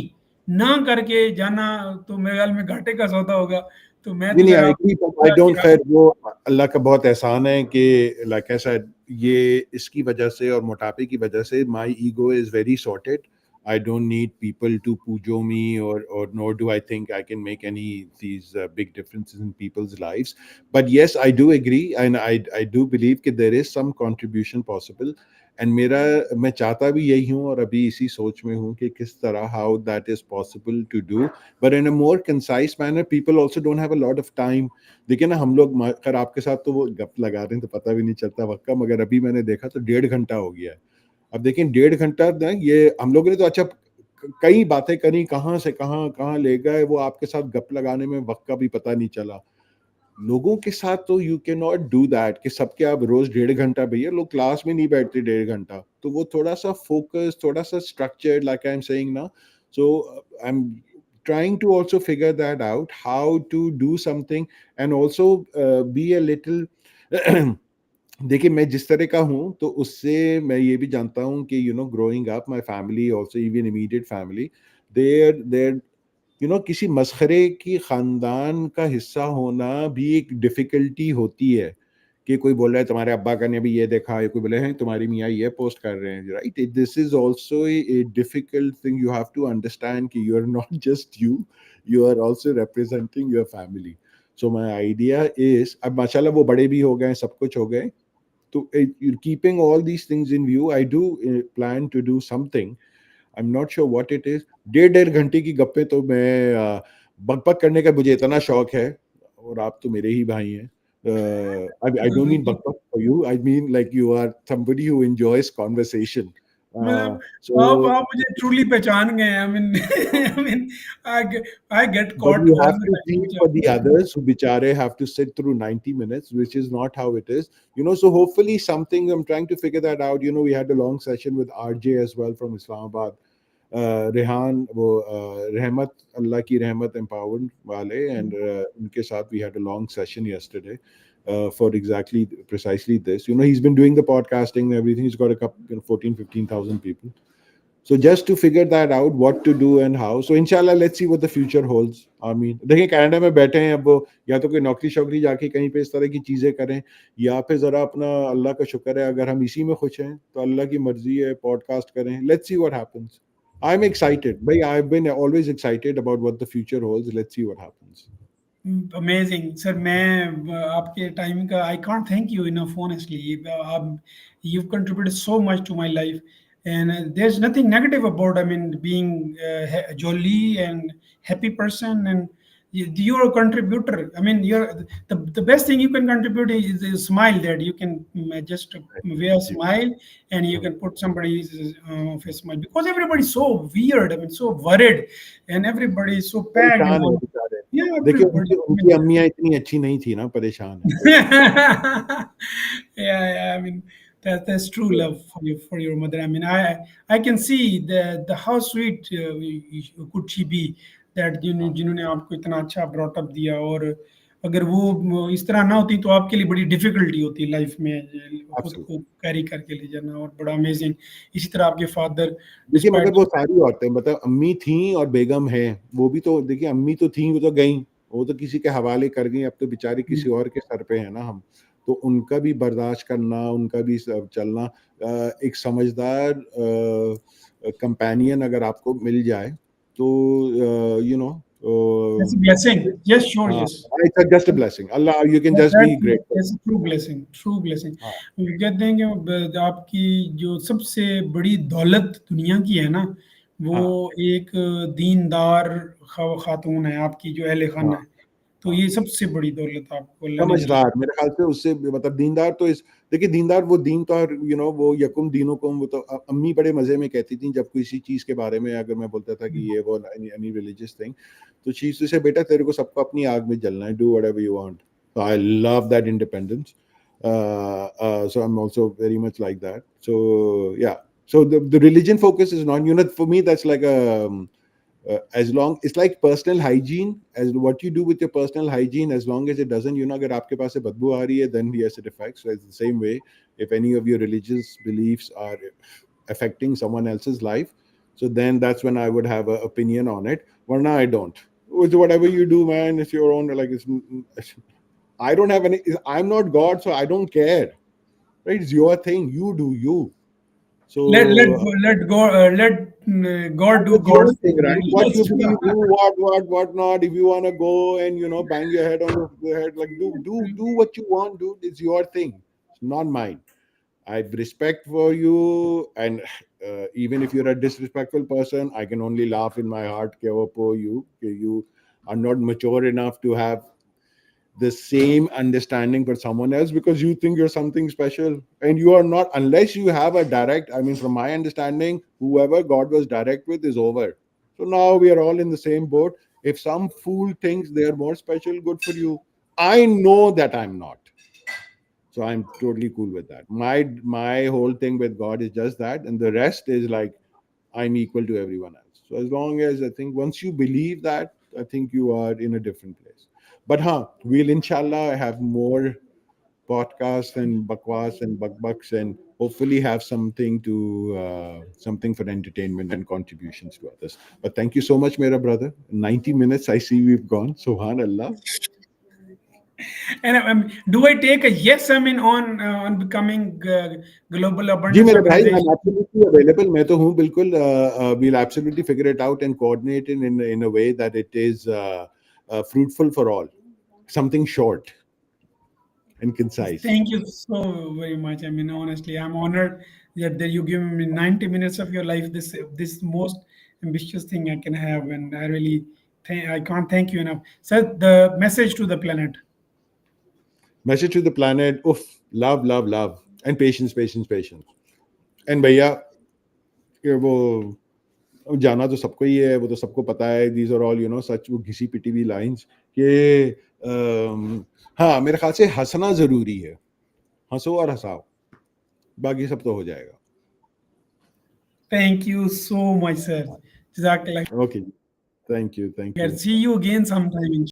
ना करके जाना, तो मेरे ख्याल में घाटे का सौदा होगा। तो मैं नहीं तो नहीं, सर आई आप, एग्री, बट आई डोंट, खैर वो अल्लाह का बहुत एहसान है कि लाइक ऐसा, ये इसकी वजह से और मोटापे की वजह से my ego is very sorted. I don't need people to pujo me, or nor do I think I can make any these big differences in people's lives. But yes, I do agree, and I do believe that there is some contribution possible. And मेरा मैं चाहता भी यही हूँ और अभी इसी सोच में हूँ कि किस तरह how that is possible to do, but in a more concise manner. People also don't have a lot of time. देखिए ना, हम लोग खैर आपके साथ तो वो गप लगा रहे हैं तो पता भी नहीं चलता वक्त का, मगर अभी मैंने देखा तो 1.5 घंटा हो गया है. अब देखें 1.5 घंटा ना, ये हम लोगों ने तो अच्छा कई बातें करी, कहाँ से कहाँ कहाँ ले गए, वो आपके साथ गप लगाने में वक्त का भी पता नहीं चला. लोगों के साथ तो you can not do that कि सबके आप रोज 1.5 घंटा, भैया लोग क्लास में नहीं बैठते 1.5 घंटा, तो वो थोड़ा सा फोकस, थोड़ा सा structured, like I am saying ना. So I am trying to also figure that out, how to do something, and also be a little देखिए मैं जिस तरह का हूँ तो उससे मैं ये भी जानता हूँ कि you know growing up my family also, even immediate family, there किसी मसखरे की खानदान का हिस्सा होना भी एक डिफिकल्टी होती है. कि कोई बोल रहा है तुम्हारे अब्बा का ने अभी ये देखा, या कोई बोले हैं तुम्हारी मियाँ ये पोस्ट कर रहे हैं, right. This is also a difficult thing. You have to understand कि you are not just you are also representing your family. So my idea is, अब माशाल्लाह वो बड़े भी हो गए, सब कुछ हो गए, तो keeping all these things in view, I do plan to do something. I am not sure what it is. 1.5 घंटे की गप्पे तो मैं बक बक करने का मुझे इतना शौक है, और आप तो मेरे ही भाई हैं. I don't mean bak bak for you. I mean like you are somebody who enjoys conversation. मतलब So, आप मुझे ट्रूली पहचान गए. I mean I mean I get but caught you all have the to time feel which for the others who bichare have to sit through 90 minutes, which is not how it is. So hopefully something, I'm trying to figure that out. We had a long session with RJ as well from Islamabad. Rehan, वो रहमत, अल्लाह की रहमत empowered वाले, and उनके साथ we had a long session yesterday for exactly precisely this. He's been doing the podcasting and everything. He's got a couple, 14, 15,000 people. So just to figure that out, what to do and how. So inshallah, let's see what the future holds. I mean, देखिए Canada में बैठे हैं, अब वो या तो कोई नौकरी शौकरी जाके कहीं पे इस तरह की चीजें करें, या फिर जरा अपना अल्लाह का शुक्र है अगर हम इसी में खुश हैं तो अल्लाह की मर्जी है, पॉडकास्ट करें. Let's see what happens. I'm excited. Bhai, I've been always excited about what the future holds. Let's see what happens. Amazing sir. मैं आपके टाइम का I can't thank you enough honestly. आप you contributed so much to my life, and there's nothing negative about, I mean, being jolly and happy person, and you're a contributor. I mean, the best thing you can contribute is a smile, that you can just wear a smile, and you can put somebody's face smile, because everybody's so weird, I mean, so worried, and everybody is so packed परेशान now. है बेचारे. Yeah, देखिए everybody. उनकी I उनकी mean, अम्मियाँ इतनी अच्छी नहीं थी ना, परेशान है. yeah, yeah. I mean, that's true love for your mother. I mean, I can see the how sweet could she be, that जिन्होंने आपको इतना अच्छा brought up दिया. और अगर वो इस तरह ना होती तो आपके लिए बड़ी डिफिकल्टी होती लाइफ में खुद Absolutely. को कैरी करके ले जाना. और बड़ा अमेजिंग. इसी तरह आपके फादर देखिए मगर डिस्पाइट. वो सारी औरतें, मतलब अम्मी थी और बेगम है, वो भी तो देखिए, अम्मी तो थी, वो तो गई, वो तो किसी के हवाले कर गई, अब तो बेचारी किसी और के सर पे है ना हम. तो उनका भी बर्दाश्त करना, उनका भी सब चलना. एक समझदार कंपेनियन अगर आपको मिल जाए तो That's a blessing. Yes, sure, हाँ, yes. It's just a blessing. Allah, you can just be grateful. That's a true blessing, true blessing. हाँ, कहते हैं कि आपकी जो सबसे बड़ी दौलत दुनिया की है ना, वो हाँ, एक दीनदार खातून है, आपकी जो अहले हाँ, खाना है. तो हाँ. ये सबसे बड़ी दौलत आपको अल्लाह ने दी. समझदार, मेरे ख्याल से उससे मतलब दीनदार तो इस, देखिए दीनदार वो दीन तो, वो यकुम दीनों को, वो तो अम्मी बड़े मजे में कहती थी जब किसी चीज के बारे में अगर मैं बोलता था कि ये वो एनी रिलीजियस थिंग, तो चीज से बेटा तेरे को सबको अपनी आग में जलना है, do whatever you want. So I love that independence. So I'm also very much like that. So yeah. So the religion focus is not, for me that's like a as long, it's like personal hygiene, as what you do with your personal hygiene, as long as it doesn't, अगर आपके पास से बदबू आ रही है, then yes, it affects. So it's the same way, if any of your religious beliefs are affecting someone else's life, so then that's when I would have an opinion on it. Varna I don't. With whatever you do, man, it's your own, like I don't have any, I'm not God, so I don't care, right? It's your thing, you do you. let let So go let go let God do It's your God's thing, thing. right? What you Let's do believe, do what not. If you want to go and bang your head on the head, like do what you want, dude. It's your thing. It's not mine. I have respect for you, and even if you're a disrespectful person, I can only laugh in my heart. Ke wo po you, you are not mature enough to have the same understanding for someone else because you think you're something special, and you are not unless you have a direct. I mean, from my understanding, whoever God was direct with is over. So now we are all in the same boat. If some fool thinks they are more special, good for you. I know that I'm not, so I'm totally cool with that. My whole thing with God is just that, and the rest is like I'm equal to everyone else. So as long as I think once you believe that, I think you are in a different place. But we'll inshallah have more podcasts and bakwas and bucks and hopefully have something for entertainment and contributions to others. But thank you so much, Mera brother. 90 minutes, I see we've gone. Subhanallah. And do I take a yes? I mean, on becoming global ji abundance मेरे भाई, I'm organization. absolutely available. मैं तो हूँ बिल्कुल. We'll absolutely figure it out and coordinate it in a way that it is fruitful for all. Something short and concise. Thank you so very much. I mean, honestly, I'm honored that you give me 90 minutes of your life. This most ambitious thing I can have, and I really I can't thank you enough. So the message to the planet. Message to the planet. Oof, love, love, love. And patience, patience, patience. And भैया, ये वो अब जाना तो सबको ही है, वो तो सबको पता है. These are all सच वो घिसी पिटी हुई लाइंस कि हाँ, मेरे ख्याल से हंसना जरूरी है. हंसो और हंसाओ, बाकी सब तो हो जाएगा. Thank you so much, sir. Jazakallah. Okay. Thank you. Thank you. See you again sometime, inshallah.